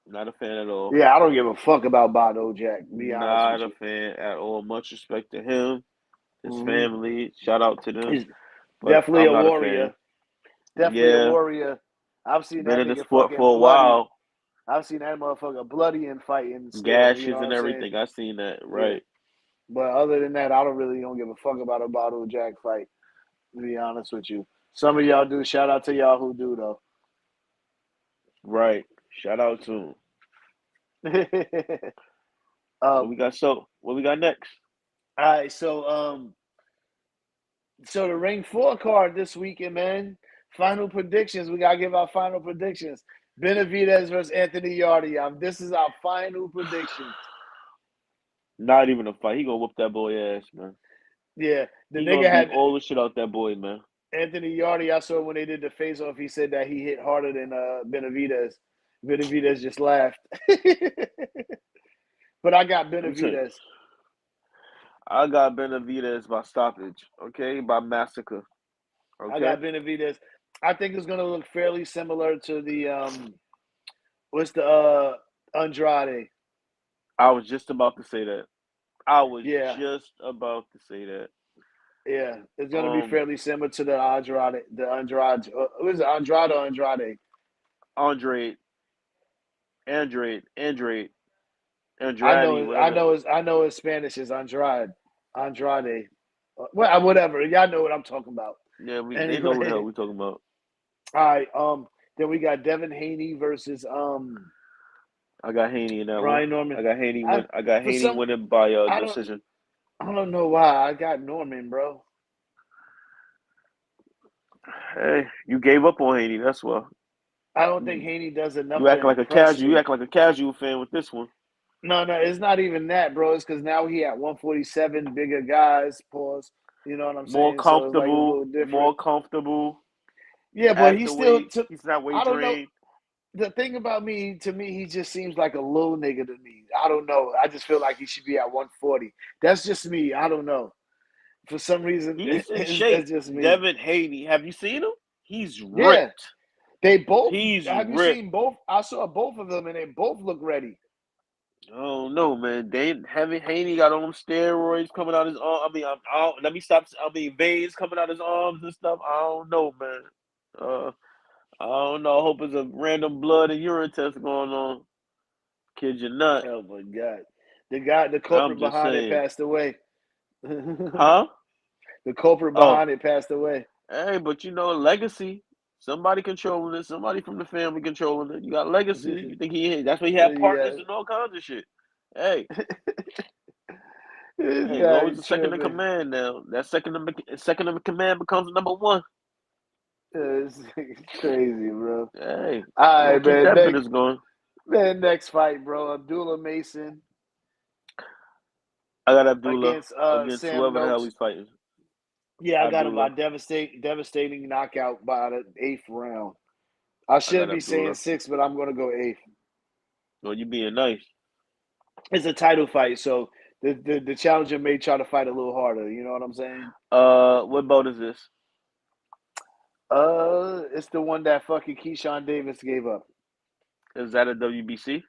Not a fan at all.
Yeah, I don't give a fuck about Bono Jack, to be honest
Not
with
a
you.
fan at all. Much respect to him, his
Hmm
family. Shout out to them.
He's
But
definitely
I'm
a
not a fan.
warrior. Definitely a
Yeah,
warrior. I've seen
been
that
in the
nigga
sport
fucking
for a
bloody.
while.
I've seen that motherfucker bloody and fighting still. You know
Gashes
what
and
I'm saying?
everything. I seen that.
Yeah.
Right.
But other than that, I don't give a fuck about a Bottle Jack fight, to be honest with you. Some of y'all do. Shout out to y'all who do though.
Right. Shout out to him. What we
um,
got? So what we got next?
all right, so the Ring 4 card this weekend, man. Final predictions. We gotta give our final predictions. Benavidez versus Anthony Yardy. This is our final predictions.
Not even a fight. He gonna whoop that boy ass, man.
Yeah, the
He gonna
nigga
beat
had
all the shit out that boy, man.
Anthony Yardy. I saw when they did the face off. He said that he hit harder than Benavidez. Benavidez just laughed. But I got
Let me tell you.
Benavidez.
I got Benavidez by stoppage, okay? By massacre,
I
okay?
got Benavidez. I think it's gonna look fairly similar to the what's the Andrade.
I was just about to say that. I was
Yeah,
just about to say that.
yeah. It's gonna be
Um,
fairly similar to the Andrade. The Andrade. What is it? Andrade or Andrade?
Andre, Andre,
I
Andrade,
know. I
whatever.
know. I know. His Spanish is Andrade. Andrade. Well, whatever. Y'all know what I'm talking about.
Yeah, they know who the hell
Anyway,
we talking about.
all right. Then we got Devin Haney versus
I got Haney in that one.
Brian Norman.
I got Haney
I
win. I got
for
Haney
some
winning by
I don't
decision.
I don't know why I got Norman, bro.
Hey, you gave up on Haney. That's why.
I don't think
You,
Haney does enough
you
to
act like a
impress
casual. You
me.
act like a casual fan with this one.
No, no, it's not even that, bro. It's because now he at 147, bigger guys. Pause. You know what I'm
More
saying? So it's like it's a
comfortable.
little different.
More comfortable.
Yeah, but
At
he
the
still
weight.
took.
He's not weight
I don't know.
drained.
The thing about me, to me, he just seems like a little nigga to me. I don't know. I just feel like he should be at 140. That's just me. I don't know. For some reason,
He's in shape.
it's just me.
Devin Haney. Have you seen him? He's
Yeah,
ripped.
they both.
He's
Have you
ripped.
seen both? I saw both of them, and they both look ready.
Oh no, man! They having Haney got on them steroids coming out his arm. I don't, let me stop. I mean, veins coming out his arms and stuff. I don't know, man. Uh, I don't know. I hope it's a random blood and urine test going on. Kid, you not.
Oh my god, the
I'm
culprit
just
behind it
saying.
passed away. The
Huh?
culprit
Oh,
behind it passed away.
hey, but you know, legacy. Somebody controlling it. Somebody from the family controlling it. You got legacy. You think he? That's why he had partners
Yeah,
and all kinds of shit. Hey,
this
hey, he's
guy
always the second in
tripping.
command now. That second in command becomes number one.
It's crazy, bro.
Hey,
All
we're gonna
right,
keep
man.
that business going.
Next fight, bro. Abdullah Mason
I got Abdullah
against
against
Sam
whoever the hell
Noakes.
he's fighting.
Yeah, I got him by
Abdullah.
devastating knockout by the eighth round. I
I got
should be saying
Abdullah.
six, but I'm gonna go eighth.
Well, you being nice.
It's a title fight, so the challenger may try to fight a little harder. You know what I'm saying?
What bout is this?
It's the one that fucking Keyshawn Davis gave up.
Is that a WBC?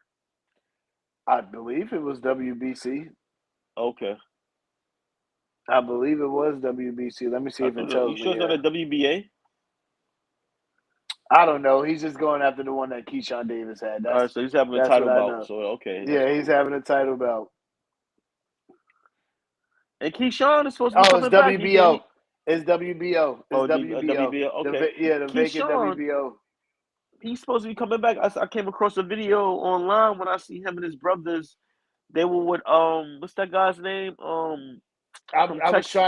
I believe it was WBC.
Okay.
I believe it was WBC. Let me see
I
if it
thought that, you
tells
sure
me
it's not
here.
a WBA?
I don't know. He's just going after the one that Keyshawn Davis had.
All right, so he's having a
That's what
title
I
bout.
know.
So okay, that's
Yeah, he's
cool.
having a title belt.
And Keyshawn is supposed to be
Oh, it's
coming back.
WBO. It's WBO. It's
WBA.
WBO.
Okay.
The vacant
Keyshawn,
WBO.
he's supposed to be coming back. I came across a video online when I see him and his brothers. They were with what's that guy's name? From
I was
Texas.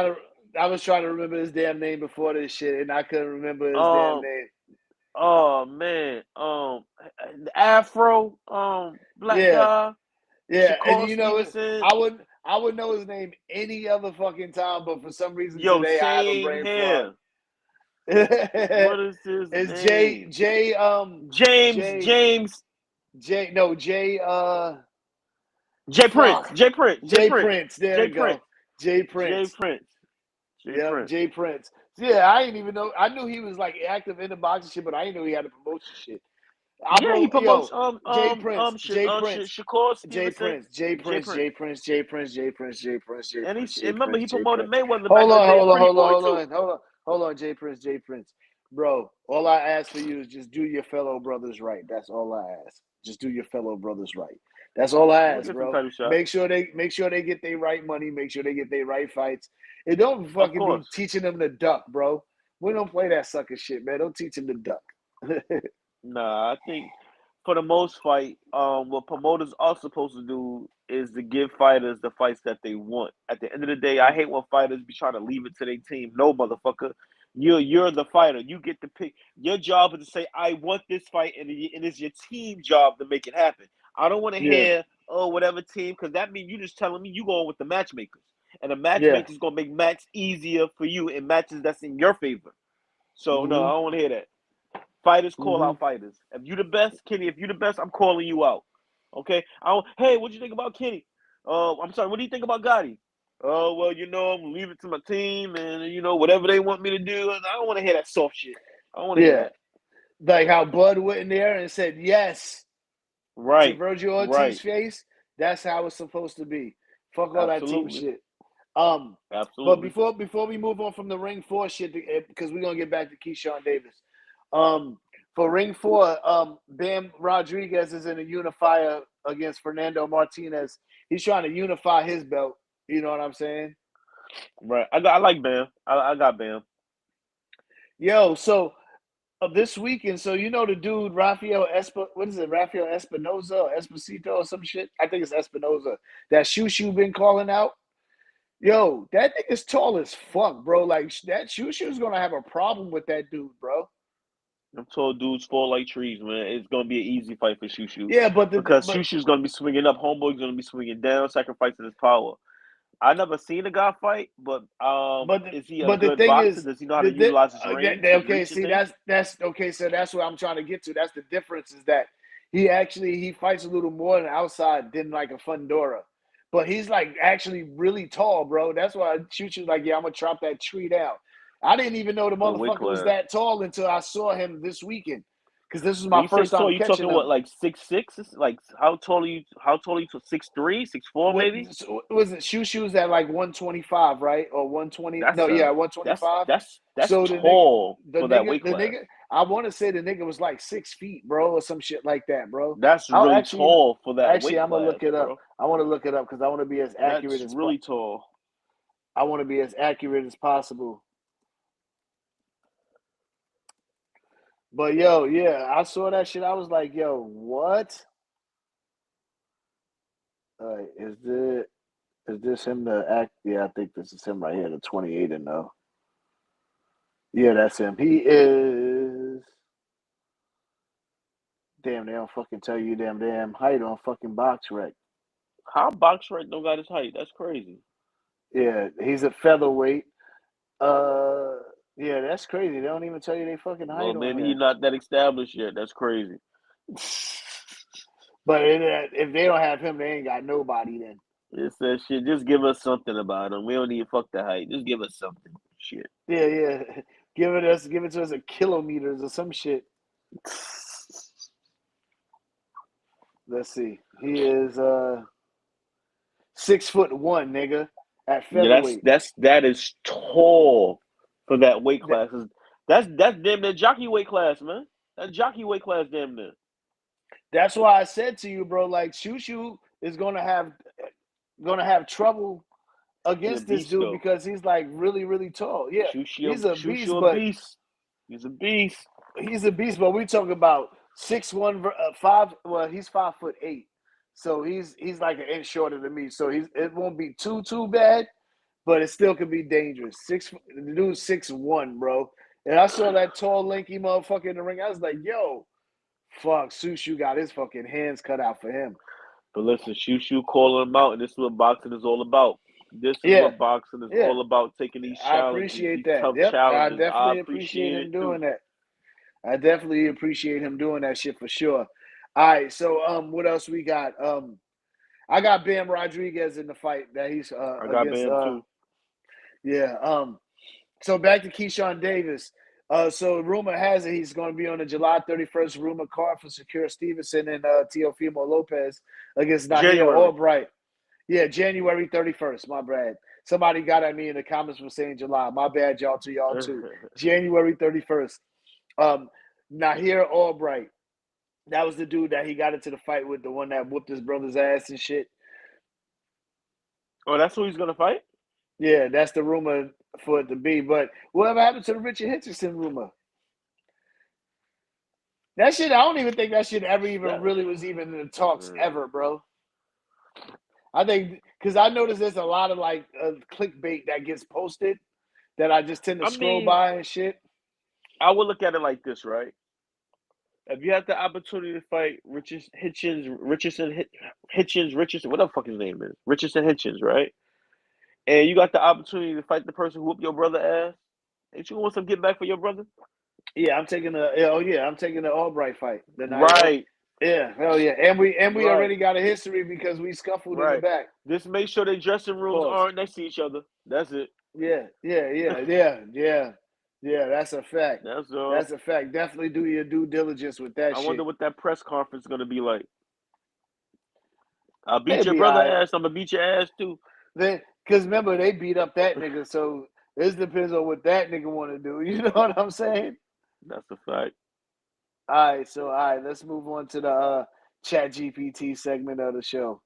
trying to remember his damn name before this shit, and I couldn't remember his damn
Um,
name.
oh man, the Afro, black
Yeah,
guy,
yeah, and
Shakur
you know it.
Stevenson.
I would know his name any other fucking time, but for some reason
Yo,
today I have a
same
brain fart.
here. What is his
It's
name? James,
J
James,
J no J
J Prince,
fuck
J Prince, J
J
Prince,
Prince. There
J
we
Prince,
go. J
J
Prince.
Prince, J
Yep,
Prince.
J Prince. Yeah, I didn't even know. I knew he was like active in the boxing shit, but I didn't know he had a promotion shit.
Yeah, he promotes
Jay Prince, Jay Prince,
Shakur
Jay
Stevenson,
Prince, Jay
Jay
Prince,
Prince,
Jay Prince, Jay Prince, Jay Prince, Jay Prince, Jay
and
Prince,
he
Jay
remember
Prince,
he
Jay
promoted
Prince.
Mayweather back
Hold
in the
on,
day.
hold
It's
on,
pretty
hold on,
boy
hold
too.
on, hold on, Jay Prince, Jay Prince. Bro, all I ask for you is just do your fellow brothers right. That's all I ask. Just do your fellow brothers right. That's all I
We'll
ask,
get some
bro.
title shot.
Make sure they get their right money. Make sure they get their right fights. And don't
Of
fucking be
course.
teaching them to duck, bro. We don't play that sucker shit, man. Don't teach them to duck.
Nah, I think for the most fight, what promoters are supposed to do is to give fighters the fights that they want. At the end of the day, I hate when fighters be trying to leave it to their team. No, motherfucker, you're the fighter. You get to pick. Your job is to say, "I want this fight," and it's your team job to make it happen. I don't want to
Yeah,
hear, "Oh, whatever team," because that means you just telling me you going with the matchmakers, and the
yeah.
matchmakers gonna make match easier for you in matches that's in your favor. So no, I
Mhm,
don't want to hear that. Fighters call
mhm.
out fighters. If you the best, Kenny, if you the best, I'm calling you out. Okay? Hey, what you think about Kenny? I'm sorry, what do you think about Gotti? Oh, well, I'm leave it to my team and whatever they want me to do. And I don't want to hear that soft shit. I don't want to hear
Yeah,
that.
like how Bud went in there and said yes to
Right.
Virgil Ortiz's
Right.
face. That's how it's supposed to be. Fuck all that team
Absolutely.
shit. Um, but
Absolutely.
before we move on from the Ring 4 shit, because we're gonna get back to Keyshawn Davis. Um, for Ring 4, Bam Rodriguez is in a unifier against Fernando Martinez. He's trying to unify his belt. You know what I'm saying?
Right. I like Bam. I got Bam.
Yo, so this weekend, so you know the dude what is it, Rafael Espinoza or Esposito or some shit? I think it's Espinoza. That Shushu been calling out. Yo, that nigga's tall as fuck, bro. Like that Shushu's gonna have a problem with that dude, bro.
Them tall dudes fall like trees, man. It's gonna be an easy fight for Shushu
Yeah,
because Shushu's gonna be swinging up, Homeboy's gonna be swinging down, sacrificing his power. I never seen a guy fight, but
but
is he a
but the
good
thing
boxer?
is,
Does he know how to utilize his range, his
okay.
reach, and
See,
things?
that's okay. So that's what I'm trying to get to. That's the difference is that he fights a little more on the outside than like a Fundora, but he's like actually really tall, bro. That's why Shushu's like, yeah, I'm gonna chop that tree down. I didn't even know the
The weight
motherfucker was
class.
that tall until I saw him this weekend, because this was
When
my
you say
first time
tall, you
catching
talking what,
him.
like 6'6"? Like how tall are you? How tall are you? 6'3", 6'4",
What
maybe?
was it? Shoes at like 125, right? Or 120?
That's
No,
a
yeah,
that's
125.
that's that's
So
tall for that weight
the
class.
nigga, I want to say the nigga was like 6 feet, bro, or some shit like that, bro.
That's
I'll
really tall for that weight
I'm gonna
class,
look it up.
bro.
I want to look it up because I want to be as accurate
That's
as
really tall.
I want to be as accurate as possible. But yo, yeah, I saw that shit. I was like, yo, what? Is this him the act? Yeah, I think this is him right here, the 28 and 0. Yeah, that's him. He is. Damn, they don't fucking tell you damn height on fucking box rec.
How BoxRec don't got his height? That's crazy.
Yeah, he's a featherweight. Uh, yeah, that's crazy. They don't even tell you they fucking
Well,
height on
maybe he's
here.
not that established yet. That's crazy.
But if they don't have him, they ain't got nobody then.
It says shit. Just give us something about him. We don't need fuck the height. Just give us something. Shit.
Yeah, yeah. Give it to us in kilometers or some shit. Let's see. He is 6'1", nigga, at
Yeah,
featherweight.
that is tall for that weight class. That's damn near jockey weight class, man. That jockey weight class, damn near.
That's why I said to you, bro. Like Shushu is gonna have trouble
He a
against this
beast
dude
though.
because he's like really, really tall. Yeah, he's a beast,
Shushu a
but
beast. He's a beast.
we talking about 6'1", 5. Well, he's 5'8", so he's like an inch shorter than me. So it won't be too bad, but it still could be dangerous. The dude's 6'1", bro. And I saw that tall, lanky motherfucker in the ring. I was like, yo, fuck, Sushu got his fucking hands cut out for him.
But listen, Shushu calling him out, and this is what boxing is all about. This is
Yeah,
what boxing is
yeah.
all about. Taking these
I
challenges,
appreciate
these
that.
tough
Yep, I
challenges. I
definitely appreciate
appreciate it
him
too.
doing that. I definitely appreciate him doing that shit for sure. All right, so what else we got? I got Bam Rodriguez in the fight that he's
I got
against
Bam too.
yeah. So back to Keyshawn Davis. So rumor has it he's going to be on the July 31st rumor card for Shakira Stevenson and Teofimo Lopez against Nahir
January.
Albright. Yeah, January 31st. My bad. Somebody got at me in the comments for saying July. My bad, y'all, to y'all too. January 31st. Nahir Albright. That was the dude that he got into the fight with, the one that whooped his brother's ass and shit.
Oh, that's who he's gonna fight?
Yeah, that's the rumor for it to be. But whatever happened to the Richard Hitchison rumor? That shit, I don't even think that shit ever even really was even in the talks ever, bro. I think because I noticed there's a lot of like clickbait that gets posted that I just tend to scroll by and shit.
I would look at it like this, right? If you have the opportunity to fight Richardson, whatever the fuck his name is, Richardson Hitchens, right? And you got the opportunity to fight the person who whooped your brother ass, ain't you want some get back for your brother?
Yeah, I'm taking I'm taking the Albright fight.
Right.
Yeah, hell yeah. And we already got a history because we scuffled in the back.
Just make sure their dressing rooms aren't next to each other. That's it.
Yeah. That's a fact.
That's all.
That's a fact. Definitely do your due diligence with that shit.
I wonder what that press conference is gonna be like. I'll beat your brother ass. I'm gonna beat your ass too.
Because remember, they beat up that nigga, so this depends on what that nigga want to do. You know what I'm saying?
That's a fact.
All right, let's move on to the Chat GPT segment of the show.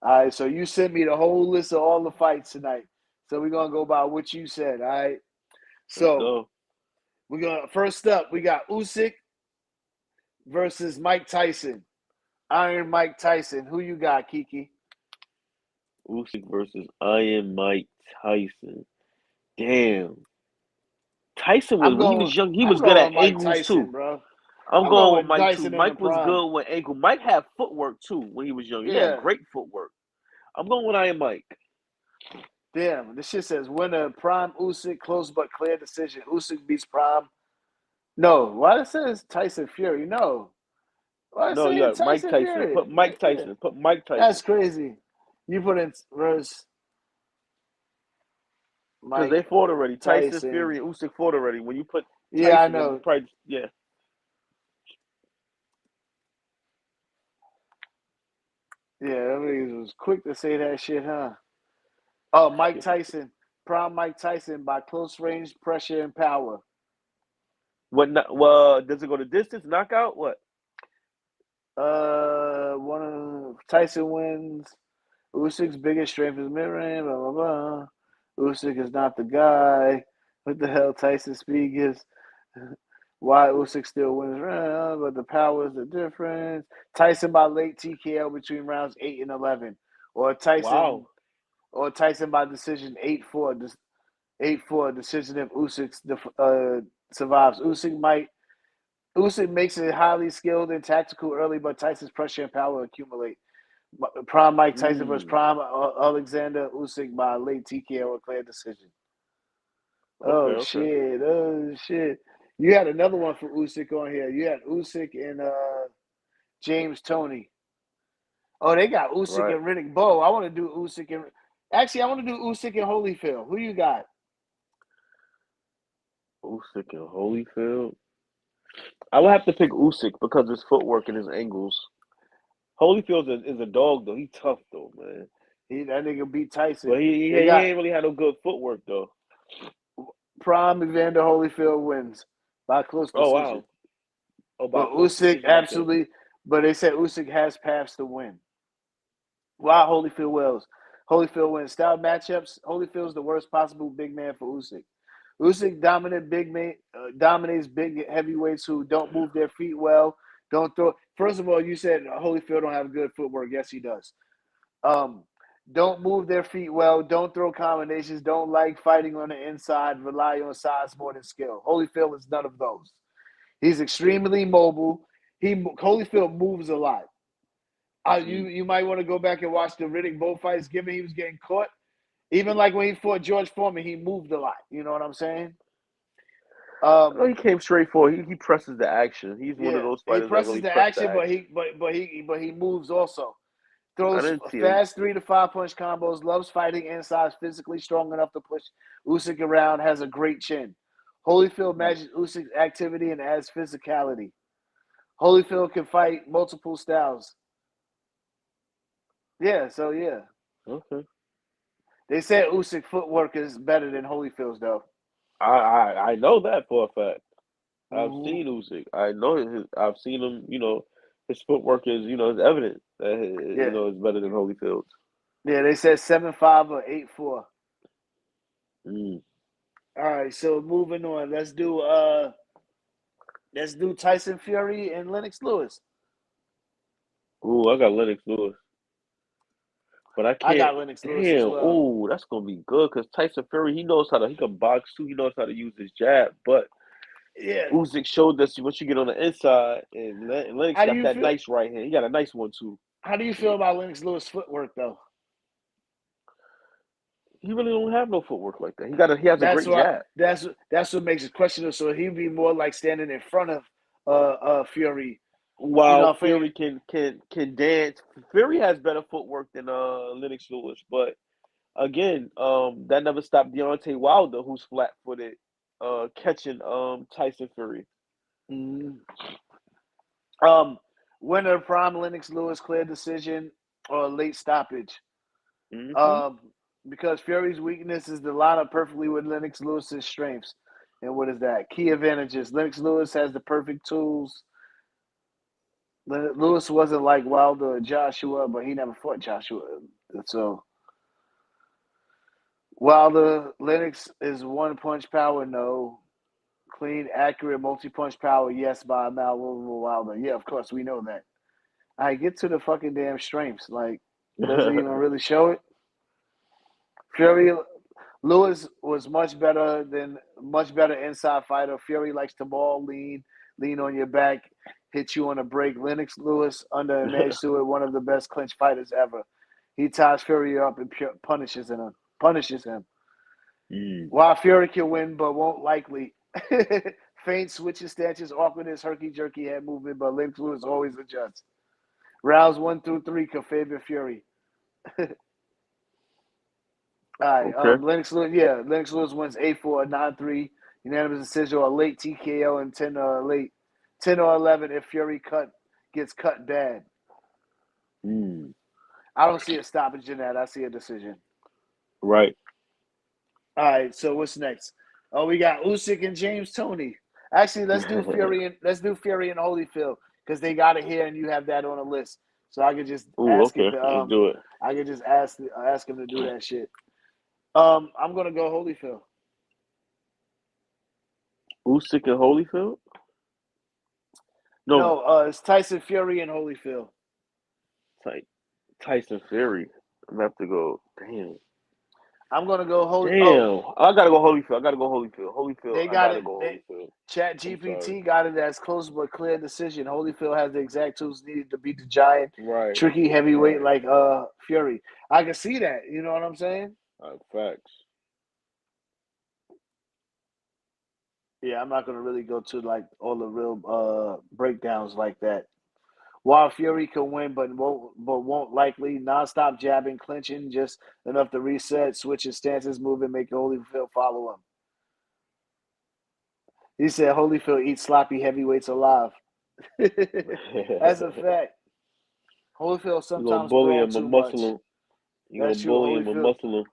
All right, so you sent me the whole list of all the fights tonight. So we're gonna go by what you said. All right. So we're gonna first up, we got Usyk versus Mike Tyson. Iron Mike Tyson. Who you got, KEKE?
Usyk versus Iron Mike Tyson. Damn. Tyson was when he was young. He was good at ankles too,
bro.
I'm going with Mike too. Mike was good with ankle. Mike had footwork too when he was young. He had great footwork. I'm going with Iron Mike.
Damn, this shit says winner Prime Usyk, close but clear decision. Usyk beats Prime. No, why it says Tyson Fury? No.
No, you got Mike Tyson.
Fury?
Put Mike Tyson. Yeah. Put Mike Tyson.
That's crazy. You put in verse.
Because they fought already. Tyson Fury and Usyk fought already. When you put
Tyson, I know.
Probably,
Yeah, I mean, it was quick to say that shit, huh? Oh, Mike Tyson. Prime Mike Tyson by close range, pressure, and power.
What? Well, does it go to distance, knockout? What?
Tyson wins. Usyk's biggest strength is mid-range, blah, blah, blah. Usyk is not the guy. What the hell Tyson speed is? Why Usyk still wins round, but the power is the difference. Tyson by late TKO between rounds 8 and 11. Or Tyson by decision 8-4. 8-4 decision if Usyk survives. Usyk makes it highly skilled and tactical early, but Tyson's pressure and power accumulate. Prime Mike Tyson versus Prime Alexander Usyk by late TKO or clear decision. Shit. You had another one for Usyk on here. You had Usyk and James Toney. Oh, they got Usyk and Riddick Bowe. I want to do Usyk and... Actually, I want to do Usyk and Holyfield. Who you got?
Usyk and Holyfield? I would have to pick Usyk because his footwork and his angles. Holyfield is a dog, though. He's tough, though, man.
That nigga beat Tyson.
But he ain't really had no good footwork, though.
Prime Evander Holyfield wins by close decision.
Oh, wow.
But Usyk absolutely... But they said Usyk has paths to win. Wow, Holyfield wins. Style matchups, Holyfield's the worst possible big man for Usyk. Usyk dominates big heavyweights who don't move their feet well, don't throw. First of all, you said Holyfield don't have good footwork. Yes, he does. Don't move their feet well, don't throw combinations, don't like fighting on the inside, rely on size more than skill. Holyfield is none of those. He's extremely mobile. Holyfield moves a lot. You might want to go back and watch the Riddick Bowe fights, given he was getting caught. Even like when he fought George Foreman, he moved a lot. You know what I'm saying?
He came straight forward. He presses the action. He's one of those fighters. He presses the action,
but he moves also. Throws fast 3 to 5 punch combos. Loves fighting inside. Physically strong enough to push Usyk around. Has a great chin. Holyfield matches Usyk's activity and adds physicality. Holyfield can fight multiple styles. Yeah, so yeah.
Okay.
They said Usyk footwork is better than Holyfield's though.
I know that for a fact. I've
Mm-hmm.
seen Usyk. I know I've seen him. His footwork is is evident that
Yeah.
is better than Holyfield's.
Yeah, they said 7'5" or 8'4".
Mm.
All right, so moving on. Let's do Tyson Fury and Lennox Lewis.
Ooh, I got Lennox Lewis, but I
I
can't.
got Lennox Lewis as
Damn.
well.
Ooh, that's gonna be good because Tyson Fury he can box too. He knows how to use his jab, but
Yeah.
Usyk showed us what you get on the inside, and Lennox
How do
got
you
that
feel
nice right hand. He got a nice one too.
how do you feel about Lennox Lewis footwork though?
He really don't have no footwork like that. He has a
That's
great
why
jab.
that's what makes it questionable. So he'd be more like standing in front of Fury. You
While
know, for
Fury can dance, Fury has better footwork than Lennox Lewis, but again, that never stopped Deontay Wilder, who's flat footed, catching Tyson Fury.
mm, um winner prime Lennox Lewis clear decision or late stoppage.
Hmm.
Um because Fury's weakness is to line up perfectly with Lennox Lewis's strengths. And what is that? Key advantages. Lennox Lewis has the perfect tools. Lewis wasn't like Wilder or Joshua, but he never fought Joshua. So Wilder, Lennox is one punch power, no. Clean, accurate, multi punch power, yes, by a mile over Wilder. Yeah, of course, we know that. I get to the fucking damn strengths. Like, does it even really show it? Fury Lewis was much better inside fighter. Fury likes to ball, lean on your back, hit you on a break. Lennox Lewis under and managed to it, one of the best clinch fighters ever. He ties Fury up and punishes him.
Mm.
While Fury can win, but won't likely. Faint switches, stances, awkwardness, herky jerky head movement, but Lennox Lewis always adjusts. Rounds 1 through 3 could favor Fury. All right,
Okay.
Lennox Lewis wins 8-4, 9-3, unanimous decision or late TKO and 10 or 11 if Fury gets cut bad.
Mm.
I don't see a stoppage in that. I see a decision.
Right.
All right, so what's next? Oh, we got Usyk and James Toney. Actually, let's do Fury and Holyfield because they got it here and you have that on the list. So I could just
Ooh,
ask it
okay.
to
Let's do it.
I could just ask him to do that shit. I'm gonna go Holyfield.
Usyk and Holyfield? No,
No, it's Tyson Fury and Holyfield.
Ty- Tyson Fury. I'm gonna have to go. Damn.
I'm gonna go Holy. Oh,
Damn. I gotta go Holyfield. I gotta go Holyfield.
they
I
got
gotta
it.
go Holyfield.
Chat
I'm sorry.
GPT got it as close but clear decision. Holyfield has the exact tools needed to beat the giant,
Right.
tricky heavyweight
Right.
like Fury. I can see that. You know what I'm saying?
Facts.
Yeah, I'm not gonna really go to like all the real breakdowns like that. While Fury can win, but won't likely nonstop jabbing, clinching, just enough to reset, switching stances, moving, make Holyfield follow him. He said Holyfield eats sloppy heavyweights alive. That's a fact. Holyfield
You gonna
sometimes
bully
brawl
him
too
and
much.
muscle him. You
That's
gonna
true.
bully him and muscle him.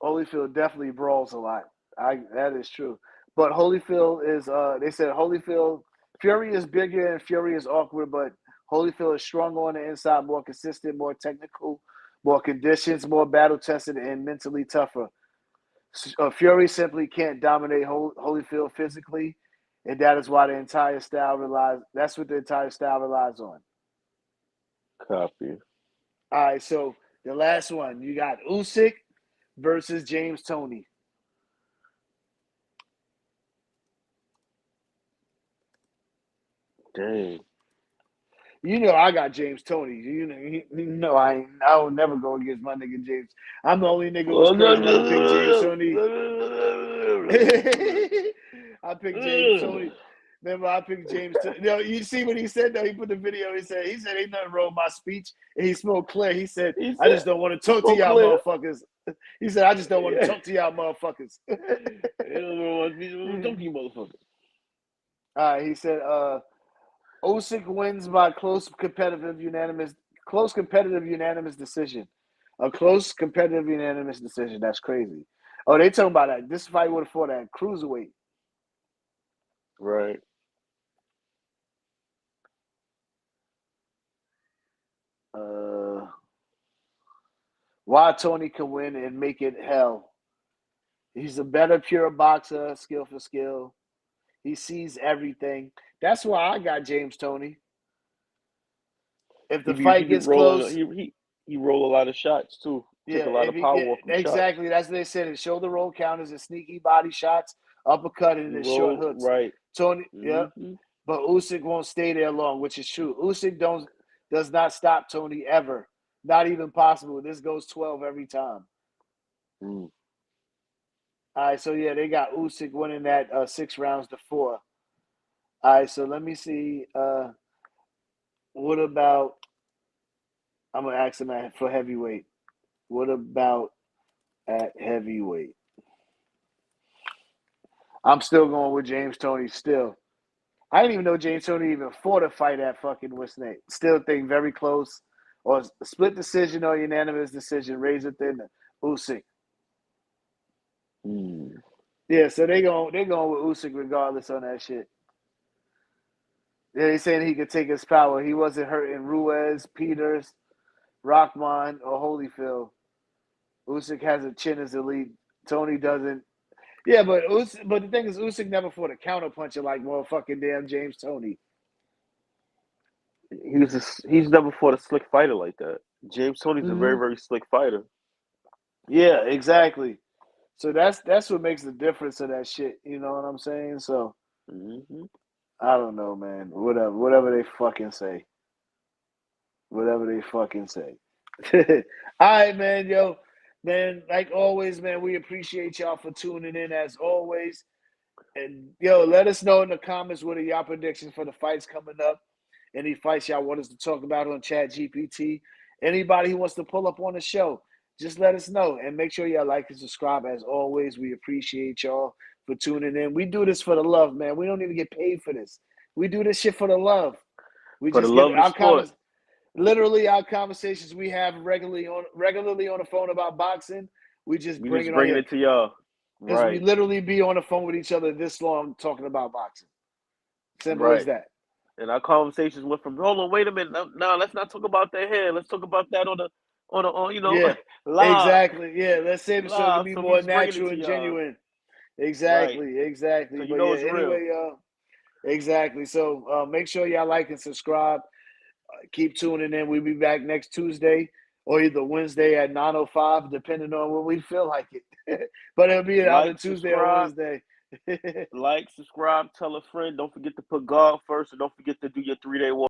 Holyfield definitely brawls a lot. That is true. But Holyfield is they said Holyfield Fury is bigger and Fury is awkward, but Holyfield is stronger on the inside, more consistent, more technical, more conditions, more battle tested, and mentally tougher. Fury simply can't dominate Holyfield physically, and that is why the entire style relies. That's what the entire style relies on.
Copy.
All right, so the last one you got Usyk versus James Toney.
Dang.
You know I got James Toney. I will never go against my nigga James. I'm the only nigga who's crazy enough to pick James Toney. I picked James Tony. Remember, I picked James. You see what he said though? He put the video. He said ain't nothing wrong with my speech, and he spoke clear. He said, I just don't want to talk to y'all motherfuckers. He said, I just don't want to talk to y'all motherfuckers.
Don't you motherfuckers.
All right, he said, Usyk wins by close competitive unanimous decision. A close competitive unanimous decision. That's crazy. Oh, they talking about that. This fight would have fought at cruiserweight.
Right.
Why Tony can win and make it hell. He's a better pure boxer, skill for skill. He sees everything. That's why I got James Toney. If the fight gets close,
he roll a lot of shots too. Take a lot of power off them
exactly.
shots.
That's what they said. His shoulder roll counters and sneaky body shots, uppercut, and his short hooks.
Right.
Tony, yep. But Usyk won't stay there long, which is true. Usyk does not stop Tony ever. Not even possible. This goes 12 every time. All right, so yeah, they got Usyk winning that 6 rounds to 4. All right, so let me see. What about? I'm gonna ask him for heavyweight. What about at heavyweight? I'm still going with James Toney. Still, I didn't even know James Toney even fought a fight at fucking what's name. Still think very close, or split decision or unanimous decision. Razor thin Usyk. Yeah, so they going with Usyk regardless on that shit. Yeah, they saying he could take his power. He wasn't hurting Ruiz, Peters, Rockman, or Holyfield. Usyk has a chin as elite. Tony doesn't. Yeah, but the thing is, Usyk never fought a counterpuncher like motherfucking damn James Toney.
He's never fought a slick fighter like that. James Toney's a very, very slick fighter.
Yeah, exactly. So that's what makes the difference of that shit. You know what I'm saying? So I don't know, man. Whatever they fucking say. Whatever they fucking say. All right, man, yo. Man, like always, man, we appreciate y'all for tuning in as always. And yo, let us know in the comments what are y'all predictions for the fights coming up. Any fights y'all want us to talk about on Chat GPT. Anybody who wants to pull up on the show, just let us know. And make sure y'all like and subscribe as always. We appreciate y'all for tuning in. We do this for the love, man. We don't even get paid for this. We do this shit for the love. We
for
just
the love of the sport.
Literally, our conversations we have regularly on the phone about boxing, we just bring
it to y'all.
Because we literally be on the phone with each other this long talking about boxing. Simple as that.
And our conversations went from, hold on, wait a minute, no, let's not talk about that here. Let's talk about that on
yeah,
live.
Exactly. Yeah, let's save it so it can be more natural and genuine. Exactly.
So you know it's real.
Anyway, exactly. So make sure y'all like and subscribe. Keep tuning in. We'll be back next Tuesday or either Wednesday at 9:05, depending on when we feel like it. But it'll be either Tuesday or Wednesday.
Like, subscribe, tell a friend. Don't forget to put God first, and don't forget to do your 3-day walk.